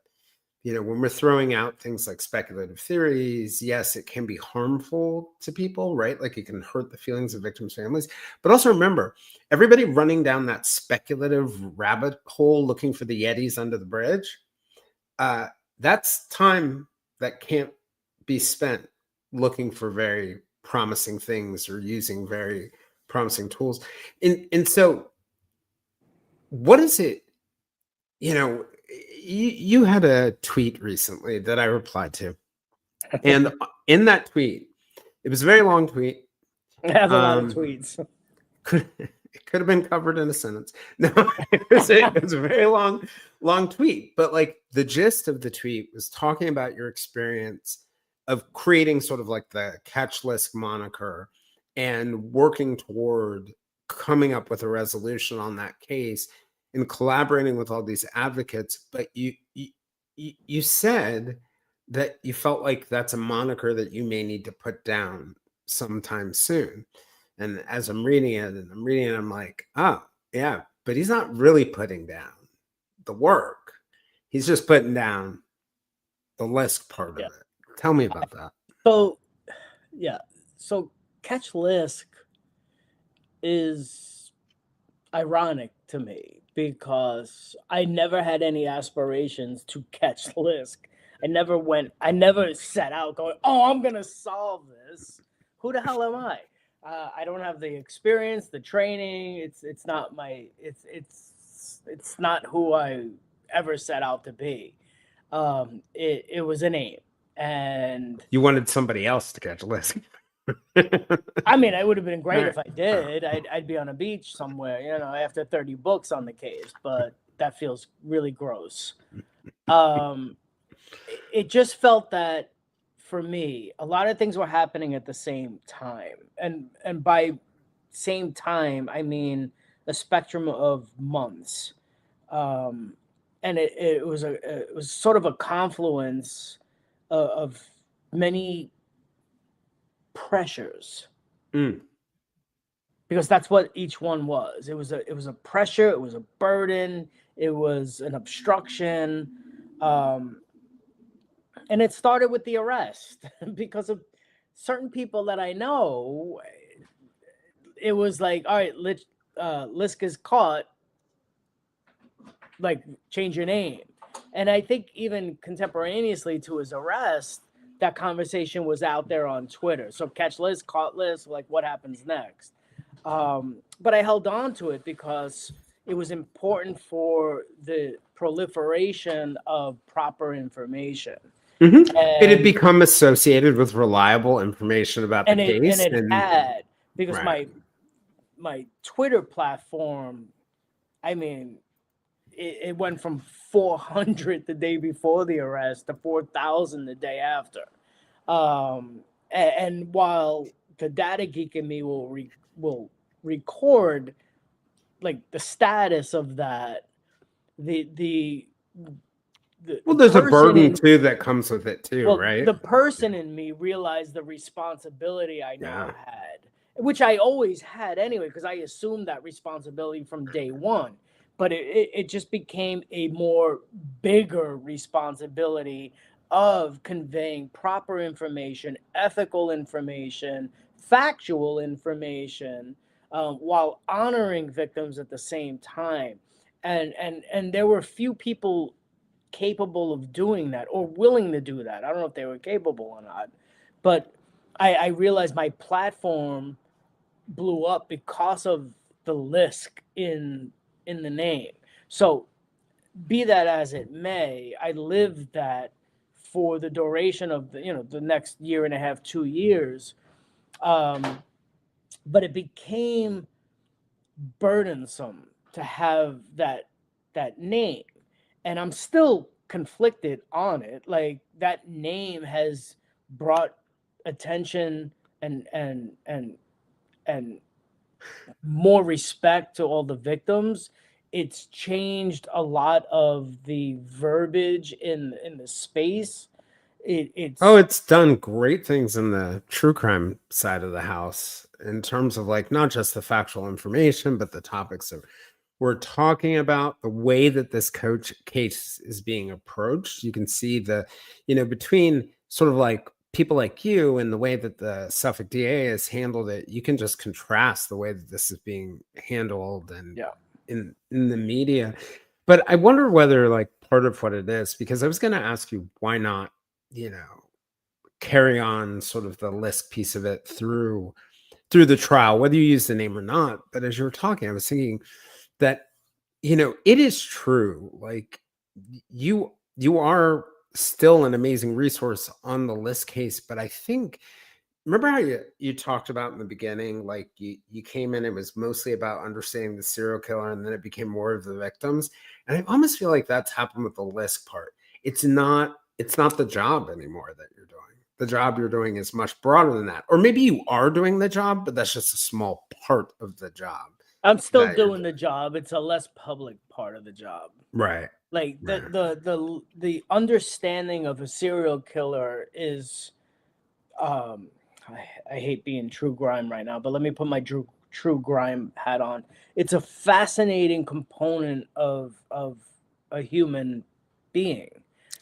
when we're throwing out things like speculative theories, yes, it can be harmful to people, right? Like, it can hurt the feelings of victims' families. But also remember, everybody running down that speculative rabbit hole looking for the Yetis under the bridge, that's time that can't be spent looking for very promising things or using very promising tools. And so what is it, you had a tweet recently that I replied to. And in that tweet, it was a very long tweet. I have a lot of tweets. It could have been covered in a sentence. No, it was a very long tweet. But like, the gist of the tweet was talking about your experience of creating sort of like the Catch List moniker and working toward coming up with a resolution on that case and collaborating with all these advocates. But you said that you felt like that's a moniker that you may need to put down sometime soon. And as I'm reading it, I'm like, oh, yeah, but he's not really putting down the work. He's just putting down the list part of it. Tell me about that. So, yeah. So Catch List is ironic to me because I never had any aspirations to catch Lisk. I never set out going, oh, I'm going to solve this. Who the hell am I? I don't have the experience, the training. It's not who I ever set out to be. It was a name, and you wanted somebody else to catch Lisk. I mean, it would have been great if I did. I'd be on a beach somewhere, after 30 books on the case, but that feels really gross. It just felt that for me, a lot of things were happening at the same time. And by same time, I mean a spectrum of months. And it was sort of a confluence of many pressures. Because that's what each one was. It was a pressure, it was a burden, it was an obstruction. And it started with the arrest because of certain people that I know. It was like, all right, Lisk is caught, like, change your name. And I think even contemporaneously to his arrest, that conversation was out there on Twitter. So catch Lisk, caught Lisk, like, what happens next? But I held on to it because it was important for the proliferation of proper information. It had become associated with reliable information about the case. And it had, because my Twitter platform, I mean, it went from 400 the day before the arrest to 4,000 the day after. And while the data geek in me will record like the status of that, there's a burden too that comes with it too, right? The person in me realized the responsibility I now had, which I always had anyway, because I assumed that responsibility from day one. But it just became a more bigger responsibility of conveying proper information, ethical information, factual information, while honoring victims at the same time. And there were few people capable of doing that or willing to do that. I don't know if they were capable or not, but I realized my platform blew up because of the Lisk in the name. So be that as it may, I lived that for the duration of the next year and a half, 2 years. But it became burdensome to have that name, and I'm still conflicted on it. Like, that name has brought attention and more respect to all the victims. It's changed a lot of the verbiage in the space. Oh, It's it's done great things in the true crime side of the house in terms of like not just the factual information, but the topics that we're talking about, the way that this coach case is being approached. You can see between sort of like people like you and the way that the Suffolk DA has handled it, you can just contrast the way that this is being handled and yeah. in the media. But I wonder whether like part of what it is, because I was going to ask you, why not, carry on sort of the Lisk piece of it through the trial, whether you use the name or not. But as you were talking, I was thinking that, it is true. Like you are still an amazing resource on the Lisk case. But I think, remember how you talked about in the beginning, like you came in, it was mostly about understanding the serial killer, and then it became more of the victims. And I almost feel like that's happened with the Lisk part. It's not the job anymore that you're doing. The job you're doing is much broader than that. Or maybe you are doing the job, but that's just a small part of the job I'm still that you're doing doing. the job. It's a less public part of the job. Right. Like, Right. the understanding of a serial killer is, um I hate being true grime right now, but let me put my true grime hat on. It's a fascinating component of a human being,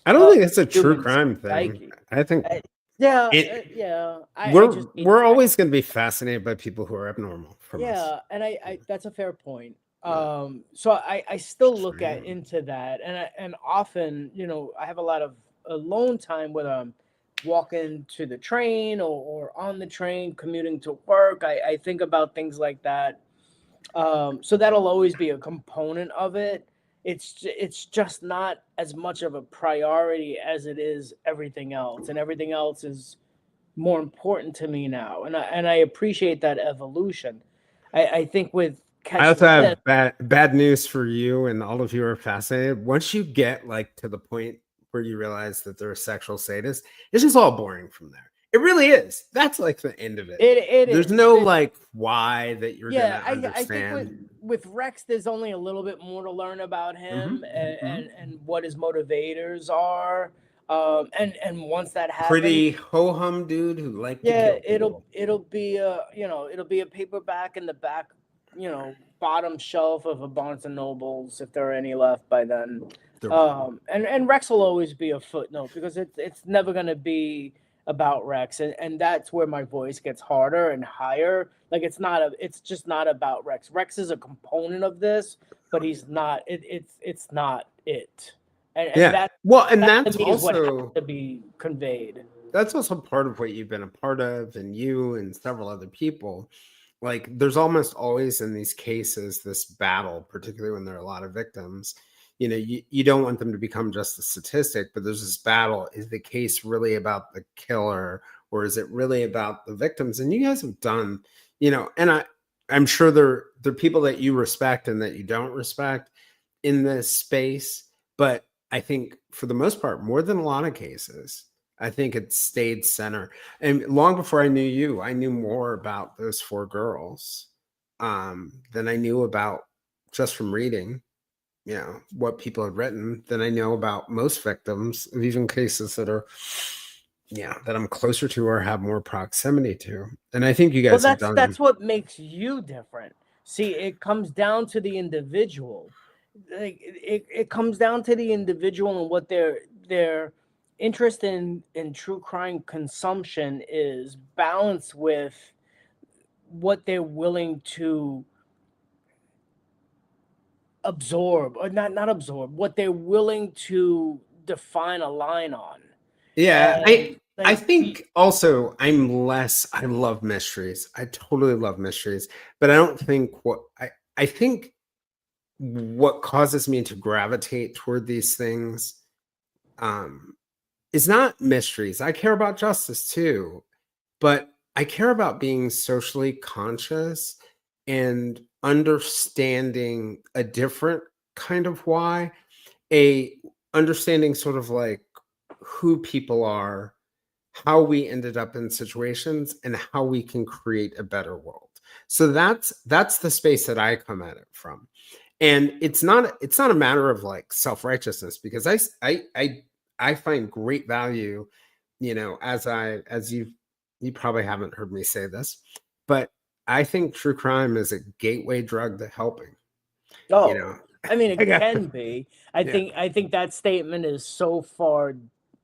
I don't think it's a true human crime thing. psyche. I think I, yeah, it yeah. I we're just hate. we're always going to be fascinated by people who are abnormal from us. Yeah, and I that's a fair point. Yeah. So I still Just look at me. into that, and often, I have a lot of alone time, whether I'm walking to the train, or on the train commuting to work. I think about things like that. So that'll always be a component of it. It's just not as much of a priority as it is everything else, and everything else is more important to me now, and I appreciate that evolution. I think with I Catch also This, have bad news for you, and all of you are fascinated. Once you get like to the point where you realize that they're a sexual sadist, it's just all boring from there. It really is. That's like the end of it. it There's is. no like why that you're Yeah, gonna I think with understand. with Rex, there's only a little bit more to learn about Hmm. him, and what his motivators are. And once that happens, Pretty ho hum dude who liked to yeah, kill people. it'll be it'll be a paperback in the back, bottom shelf of a Barnes and Nobles, if there are any left by then. There won't. And Rex will always be a footnote, because it's never gonna be about Rex, and that's where my voice gets harder and higher. Like, it's just not about Rex. Rex is a component of this, but he's not. It's not it. And Yeah. Well, and that to me is what has to be conveyed. that's also part of what you've been a part of, and you and several other people. Like, there's almost always in these cases this battle, particularly when there are a lot of victims. You don't want them to become just a statistic, but there's this battle. Is the case really about the killer, or is it really about the victims? And you guys have done, and I'm sure there are people that you respect and that you don't respect in this space, but I think for the most part, more than a lot of cases, I think it stayed center. And long before I knew you, I knew more about those four girls than I knew about, just from reading, what people had written, than I know about most victims of even cases that are, that I'm closer to or have more proximity to. And I think you Well, guys have that's done. what makes you different. See, it comes down to the individual. Like, it comes down to the individual and what their interest in true crime consumption is, balanced with what they're willing to absorb, or not absorb, what they're willing to define a line on. Yeah, And, I like, think also I love mysteries. I totally love mysteries, but I don't think I think what causes me to gravitate toward these things um is not mysteries. I care about justice too, but I care about being socially conscious and understanding a different kind of why, a understanding sort of like who people are, how we ended up in situations, and how we can create a better world. So that's the space that I come at it from. And it's not a matter of like self-righteousness, because I find great value, as you probably haven't heard me say this, but I think true crime is a gateway drug to helping, you Oh, know. I mean, I it got can be. I yeah, think I think that statement is so far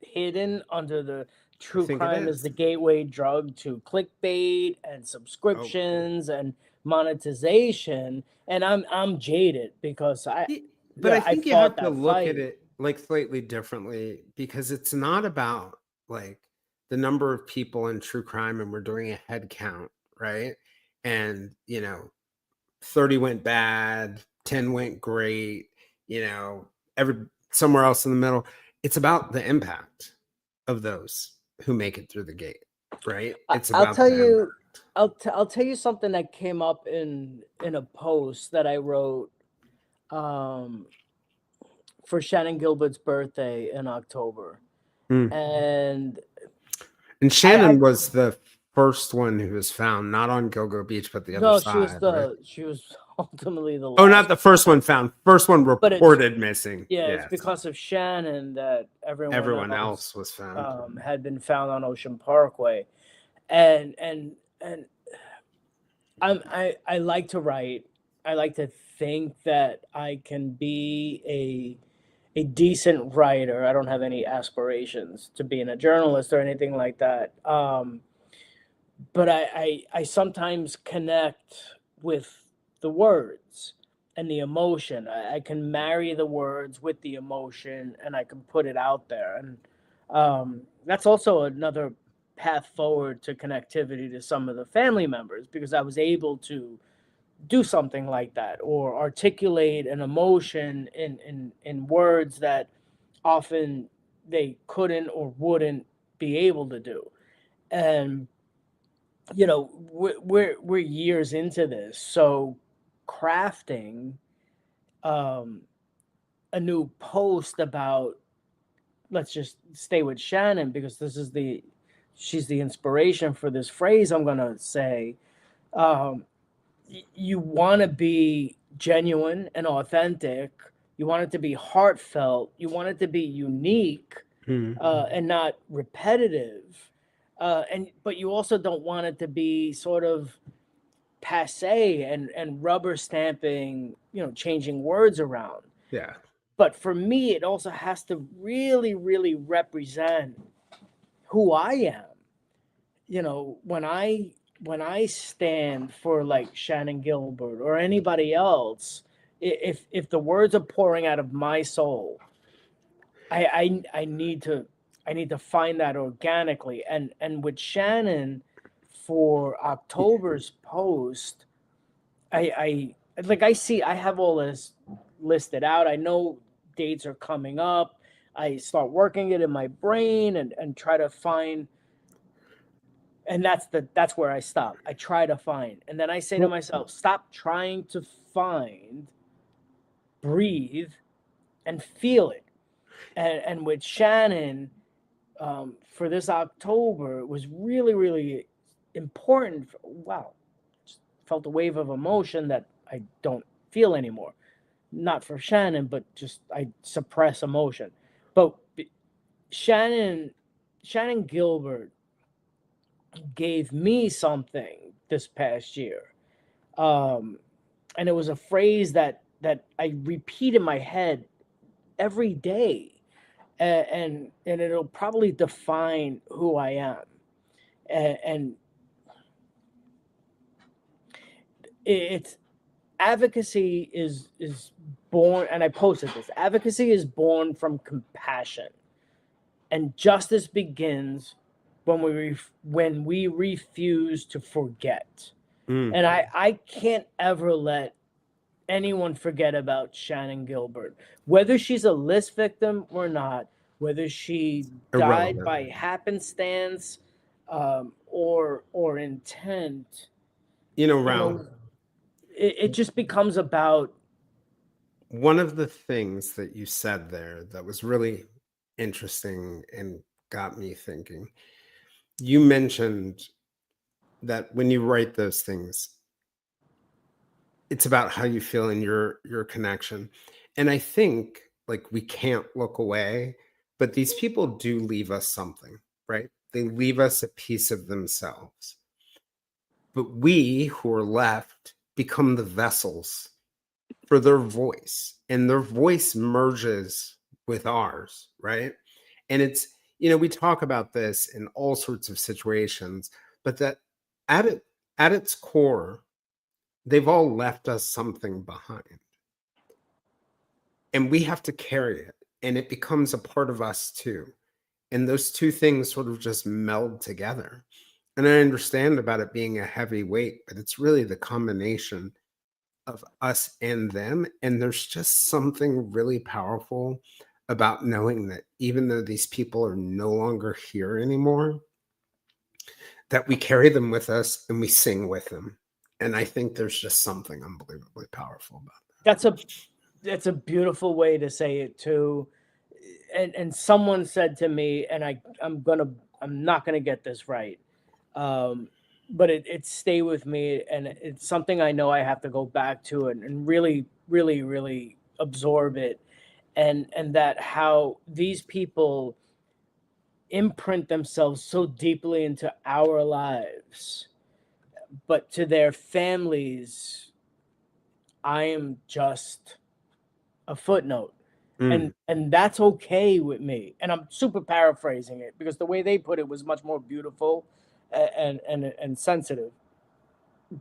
hidden under the I true think it crime is is. the gateway drug to clickbait and Oh, subscriptions and monetization. And I'm jaded because but I I think you fought have to that look at fight. it like slightly differently, because it's not about like the number of people in true crime and we're doing a head count, right? And 30 went bad, 10 went great, you know, every somewhere else in the middle. It's about the impact of those who make it through the gate, right? It's I'll about tell the impact. you, I'll tell you something that came up in a post that I wrote um, for Shannon Gilbert's birthday in October, Mm. and And I Shannon was the first one who was found, not on Gilgo Beach, but the other no, she was side, right? ultimately the Oh, not last the one, first one found. First one but it's reported missing. yeah, it's Yes. because of Shannon that everyone Everyone else else was found. had been found on Ocean Parkway, and and I like to write. I like to think that I can be a decent writer. I don't have any aspirations to being a journalist or anything like that. But I sometimes connect with the words and the emotion. I can marry the words with the emotion and I can put it out there. And that's also another path forward to connectivity to some of the family members because I was able to do something like that or articulate an emotion in words that often they couldn't or wouldn't be able to do. And we're years into this, so crafting um a new post about, let's just stay with Shannon because she's the inspiration for this phrase I'm gonna say. um you want to be genuine and authentic, you want it to be heartfelt, you want it to be unique, Hmm. and not repetitive, and but you also don't want it to be sort of passe and rubber stamping, changing words around. Yeah. But for me, it also has to really, really represent who I am. When I stand for like Shannon Gilbert or anybody else, if the words are pouring out of my soul, I need to find that organically. And with Shannon for October's post, I have all this listed out. I know dates are coming up. I start working it in my brain and try to find, and that's where I stop. I try to find. And then I say to Well, myself, stop trying to find, breathe and feel it. And with Shannon, for this October, it was really, really important. Wow, just felt a wave of emotion that I don't feel anymore. Not for Shannon, but just I suppress emotion. But Shannon, Shannon Gilbert gave me something this past year, um, and it was a phrase that I repeat in my head every day, and it'll probably define who I am. And it's advocacy is born, and I posted this. Advocacy is born from compassion, and justice begins when we refuse to forget. mm, And I can't ever let anyone forget about Shannon Gilbert, whether she's a list victim or not, whether she died by Irrelevant. happenstance, or intent. You Raul, know, it just becomes about. one of the things that you said there that was really interesting and got me thinking, you mentioned that when you write those things, it's about how you feel in your connection. And I think like we can't look away, but these people do leave us something, right? They leave us a piece of themselves. But we who are left become the vessels for their voice, and their voice merges with ours, right? And it's, we talk about this in all sorts of situations, but that at it at its core, they've all left us something behind. And we have to carry it, and it becomes a part of us too. And those two things sort of just meld together. And I understand about it being a heavy weight, but it's really the combination of us and them. And there's just something really powerful about knowing that even though these people are no longer here anymore, that we carry them with us and we sing with them. And I think there's just something unbelievably powerful about That's a beautiful way to say it too. And someone said to me, and I'm not gonna get this right, um, but it stayed with me, and it's something I know I have to go back to and really, really, really absorb it, and that how these people imprint themselves so deeply into our lives, but to their families, I am just a footnote. that. And that's okay with me. And I'm super paraphrasing it because the way they put it was much more beautiful and sensitive.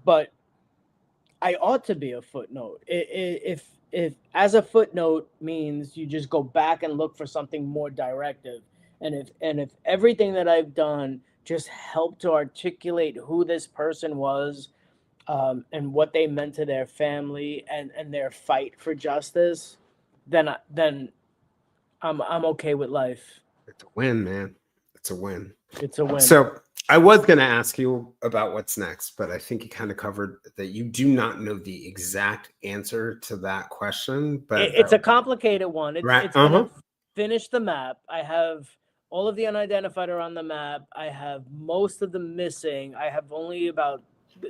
But I ought to be a footnote. If as a footnote means you just go back and look for something more directive, and if everything that I've done just helped to articulate who this person was, and what they meant to their family and their fight for justice, then I'm okay with life. It's a win, man. It's a win. It's a win. So I was going to ask you about what's next, but I think you kind of covered that you do not know the exact answer to that question. But It's a complicated one. right, It's gonna finish the map. I have all of the unidentified are on the map. I have most of the missing. I have only about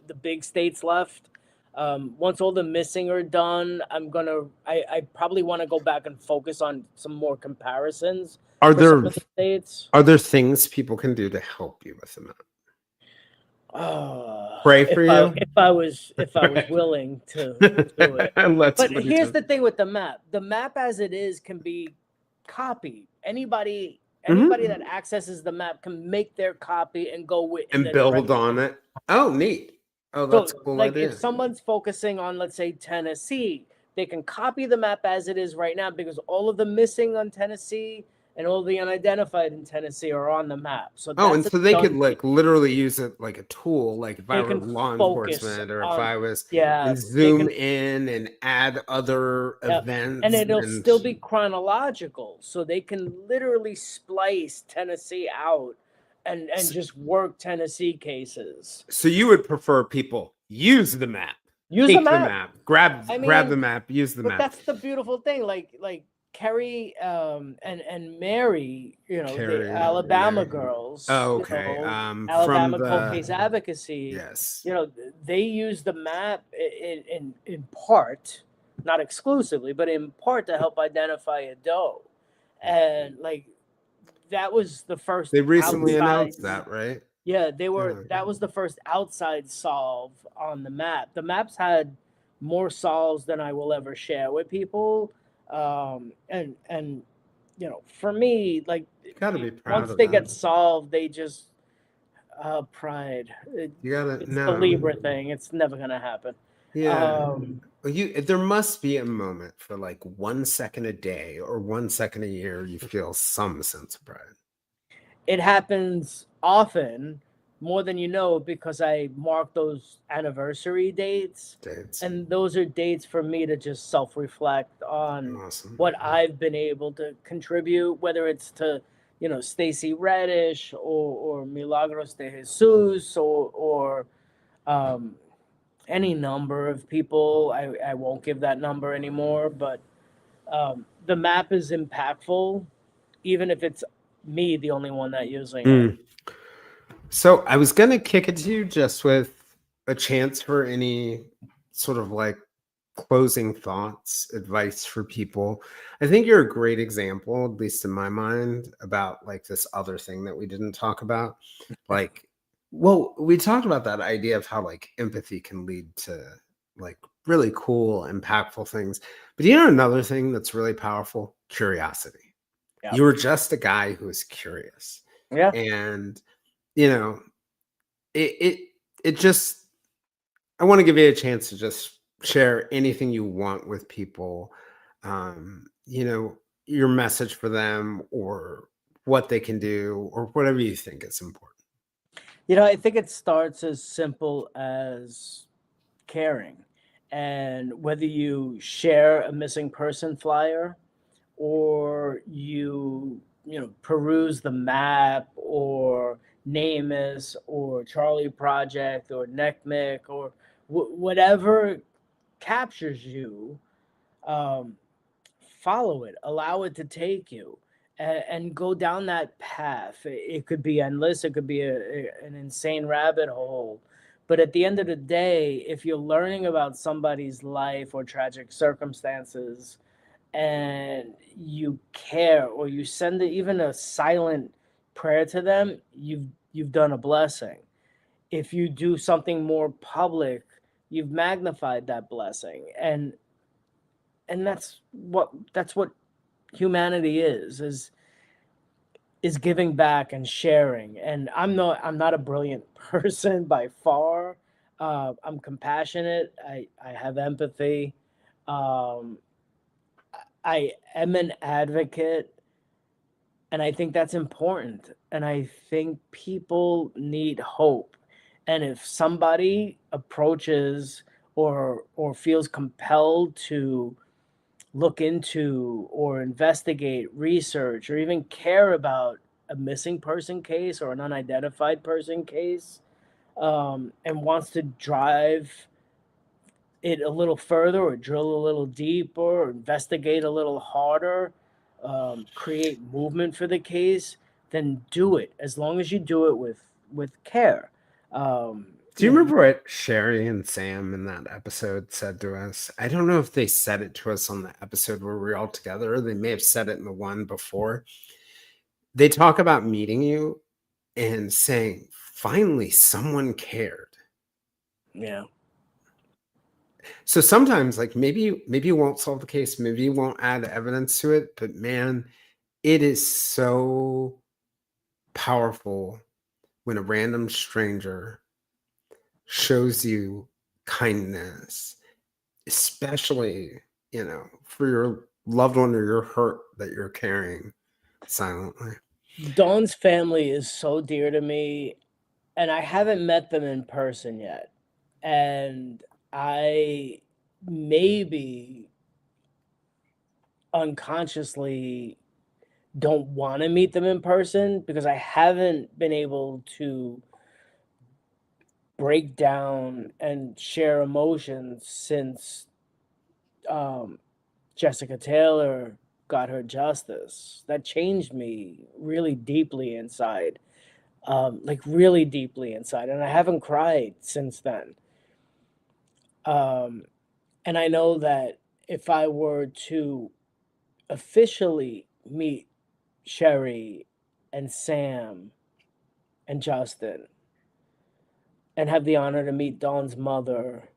the big states left. Once all the missing are done, I probably want to go back and focus on some more comparisons are for some there of the states. are there things people can do to help you with the map? Pray If for I you. if I was willing to do it. Let But somebody here's do the thing with the map. The map as it is can be copied. Anybody Mhm. that accesses the map can make their copy and go with in And the build direction. on it. Oh, neat. Oh, that's a So, cool like, if idea. someone's focusing on, let's say, Tennessee, they can copy the map as it is right now because all of the missing on Tennessee and all the unidentified in Tennessee are on the map. So Oh, and that's a so they could done deal. like literally use it like a tool, like if I They were can law focus enforcement or if on, I was and yes, they zoom can. in and add other Yep. And events it'll and still be chronological. So they can literally splice Tennessee out and just work Tennessee cases. so you would prefer people use the map, Use the take the map. map, I grab the mean, map, use the but map. that's the beautiful thing. Like Kerry, and Mary, the Carry Alabama Mary. girls, Oh, okay. From Alabama cold the case advocacy, yes. they use the map in part, not exclusively, but in part to help identify a doe. And like that was the first They recently outside. announced that, right? Yeah, Yeah. that was the first outside solve on the map. The maps had more solves than I will ever share with people. And for me, like, You got to be proud once of they get them. solved, they just pride. You got to It's the Libra know. thing. It's never gonna happen. Yeah. Um, Well, there must be a moment for like 1 second a day or 1 second a year you feel some sense of pride. it happens often, more than you know, because I mark those anniversary dates. Dates. And those are dates for me to just self reflect on Awesome. what I've been able to contribute, whether it's to, Stacy Reddish or Milagros de Jesus or um, any number of people. I won't give that number anymore, but the map is impactful, even if it's me, the only one that using it. Mm. So I was gonna kick it to you just with a chance for any sort of like closing thoughts, advice for people. I think you're a great example, at least in my mind, about like this other thing that we didn't talk about. Like, well, we talked about that idea of how like empathy can lead to like really cool, impactful things. But you know, another thing that's really powerful? Curiosity. Yeah. You were just a guy who was curious. Yeah. And, you know, it, it just, I want to give you a chance to just share anything you want with people. You know, your message for them or what they can do or whatever you think is important. I think it starts as simple as caring. And whether you share a missing person flyer or peruse the map or NamUs or Charlie Project or NECMIC or whatever captures you, um, follow it, allow it to take you, and go down that path. It could be endless, it could be an insane rabbit hole. But at the end of the day, if you're learning about somebody's life or tragic circumstances and you care, or you send even a silent prayer to them, you've done a blessing. If you do something more public, you've magnified that blessing. And that's what humanity is giving back and sharing. And I'm not a brilliant person by far. I'm compassionate. I have empathy. um, I am an advocate, and I think that's important. And I think people need hope. And if somebody approaches or feels compelled to look into or investigate, research, or even care about a missing person case or an unidentified person case, and wants to drive it a little further or drill a little deeper or investigate a little harder, create movement for the case, then do it, as long as you do it with care. Um, Do you you know, remember what Sherry and Sam in that episode said to us? I don't know if they said it to us on the episode where we were all together, or they may have said it in the one before. They talk about meeting you and saying, finally, someone cared. yeah. So sometimes, like maybe you won't solve the case, maybe you won't add evidence to it, but man, it is so powerful when a random stranger shows you kindness, especially, for your loved one or your hurt that you're carrying silently. Dawn's family is so dear to me, and I haven't met them in person yet. And I maybe unconsciously don't want to meet them in person because I haven't been able to break down and share emotions since um, Jessica Taylor got her justice. That changed me really deeply inside, like really deeply inside, and I haven't cried since then. Um, and I know that if I were to officially meet Sherry and Sam and Justin and have the honor to meet Dawn's mother,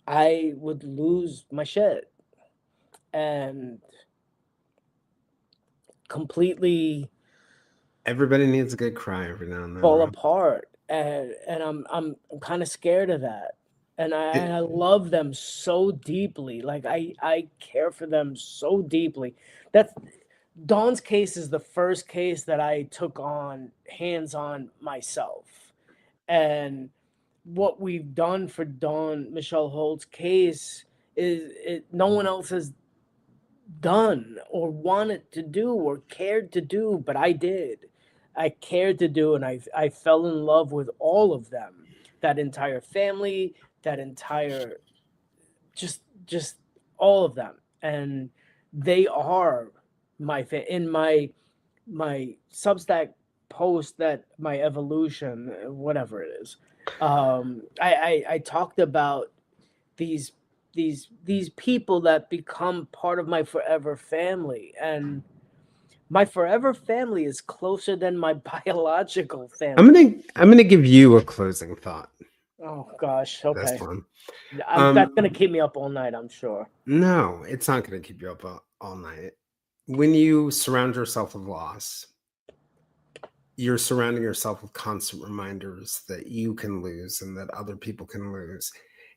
I would lose my shit and completely Everybody needs a good cry every now and then, fall right? apart. And I'm kind of scared of that. And I It, love them so deeply. Like I care for them so deeply. That's Dawn's case is the first case that I took on hands on myself. And what we've done for Dawn Michelle Holt's case is no one else has done or wanted to do or cared to do, but I did. I cared to do, and I fell in love with all of them, that entire family, that entire just all of them, and they are in my Substack post, that my evolution, whatever it is. I talked about these these people that become part of my forever family, and my forever family is closer than my biological family. I'm gonna give you a closing thought. Oh gosh, That's okay. fun. That's gonna keep me up all night, I'm sure. No, it's not gonna keep you up all night. When you surround yourself with loss, you're surrounding yourself with constant reminders that you can lose and that other people can lose.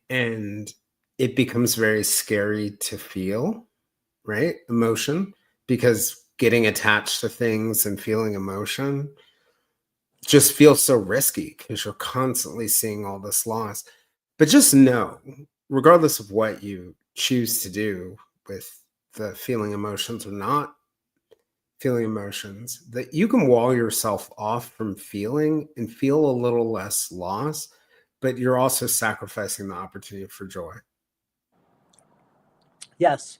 And it becomes very scary to feel, right? Emotion, because getting attached to things and feeling emotion just feels so risky because you're constantly seeing all this loss. But just know, regardless of what you choose to do with the feeling emotions or not feeling emotions, that you can wall yourself off from feeling and feel a little less loss, but you're also sacrificing the opportunity for joy. Yes,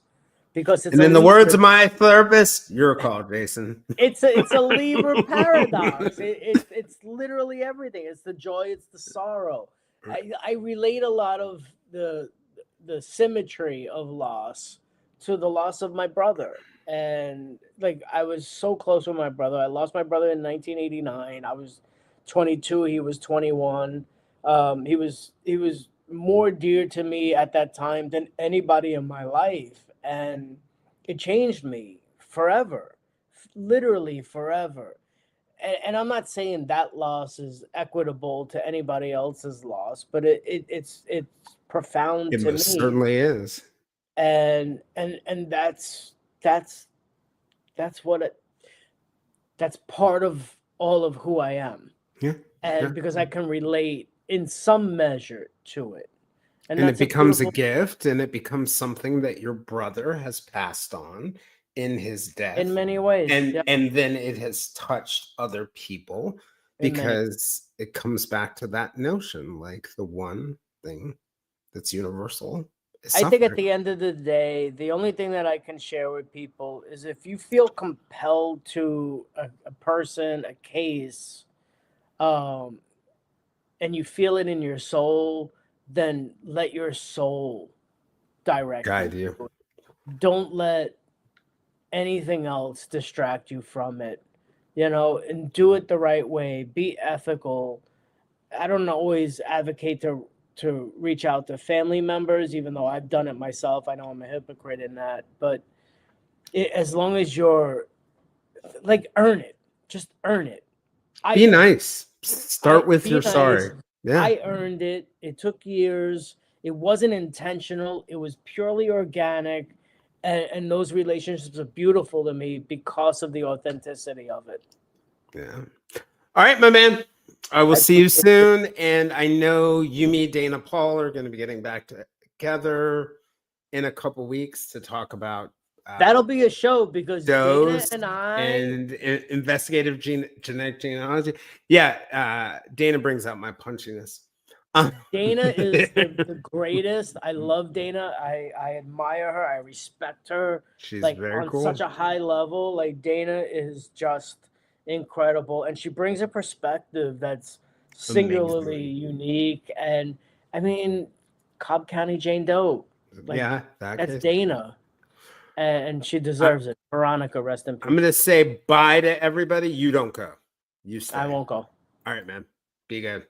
because it's And a in the words lever. of my therapist, you're called, Jason. It's a Libra paradox. It's literally everything. It's the joy, it's the sorrow. I relate a lot of the symmetry of loss to the loss of my brother. And like, I was so close with my brother. I lost my brother in 1989. I was 22. He was 21. He was more dear to me at that time than anybody in my life, and it changed me forever, literally forever. And I'm not saying that loss is equitable to anybody else's loss, but it's profound It to most me. certainly is. And that's that's what it that's part of all of who I am. Yeah. Yeah. And because I can relate in some measure to it. And And it that's a becomes a beautiful, gift, and it becomes something that your brother has passed on in his in death. many ways. Yeah, And then it has touched other people in many. because it comes back to that notion, like the one thing that's universal is I think at suffering. the end of the day, the only thing that I can share with people is, if you feel compelled to a person, a case, um, and you feel it in your soul, then let your soul direct you. Guide you. Don't let anything else distract you from it, and do it the right way. Be ethical. I don't always advocate to reach out to family members, even though I've done it myself. I know I'm a hypocrite in that, but as long as you're like, earn it, just earn it. Be I nice. Start with Be your nice. sorry. Yeah. I earned it. It took years. It wasn't intentional. It was purely organic, and those relationships are beautiful to me because of the authenticity of it. Yeah. All right, my man. I will I see you appreciate it. soon. And I know you, me, Dana, Paul are going to be getting back together in a couple weeks to talk about That'll be a show, because Dana dose and I, and investigative genetic genealogy. Yeah, Dana brings out my punchiness. Dana is the greatest. I love Dana. I admire her. I respect her, She's like, very on such cool. a high level. Like, Dana is just incredible, and she brings a perspective that's singularly Amazing. unique. And I mean, Cobb County Jane Doe, like, Yeah, that that's case. Dana, and she I, deserves it. Veronica, rest in I'm peace. going to say bye to everybody. You don't go. You I stay. won't go. All right, man. Be good.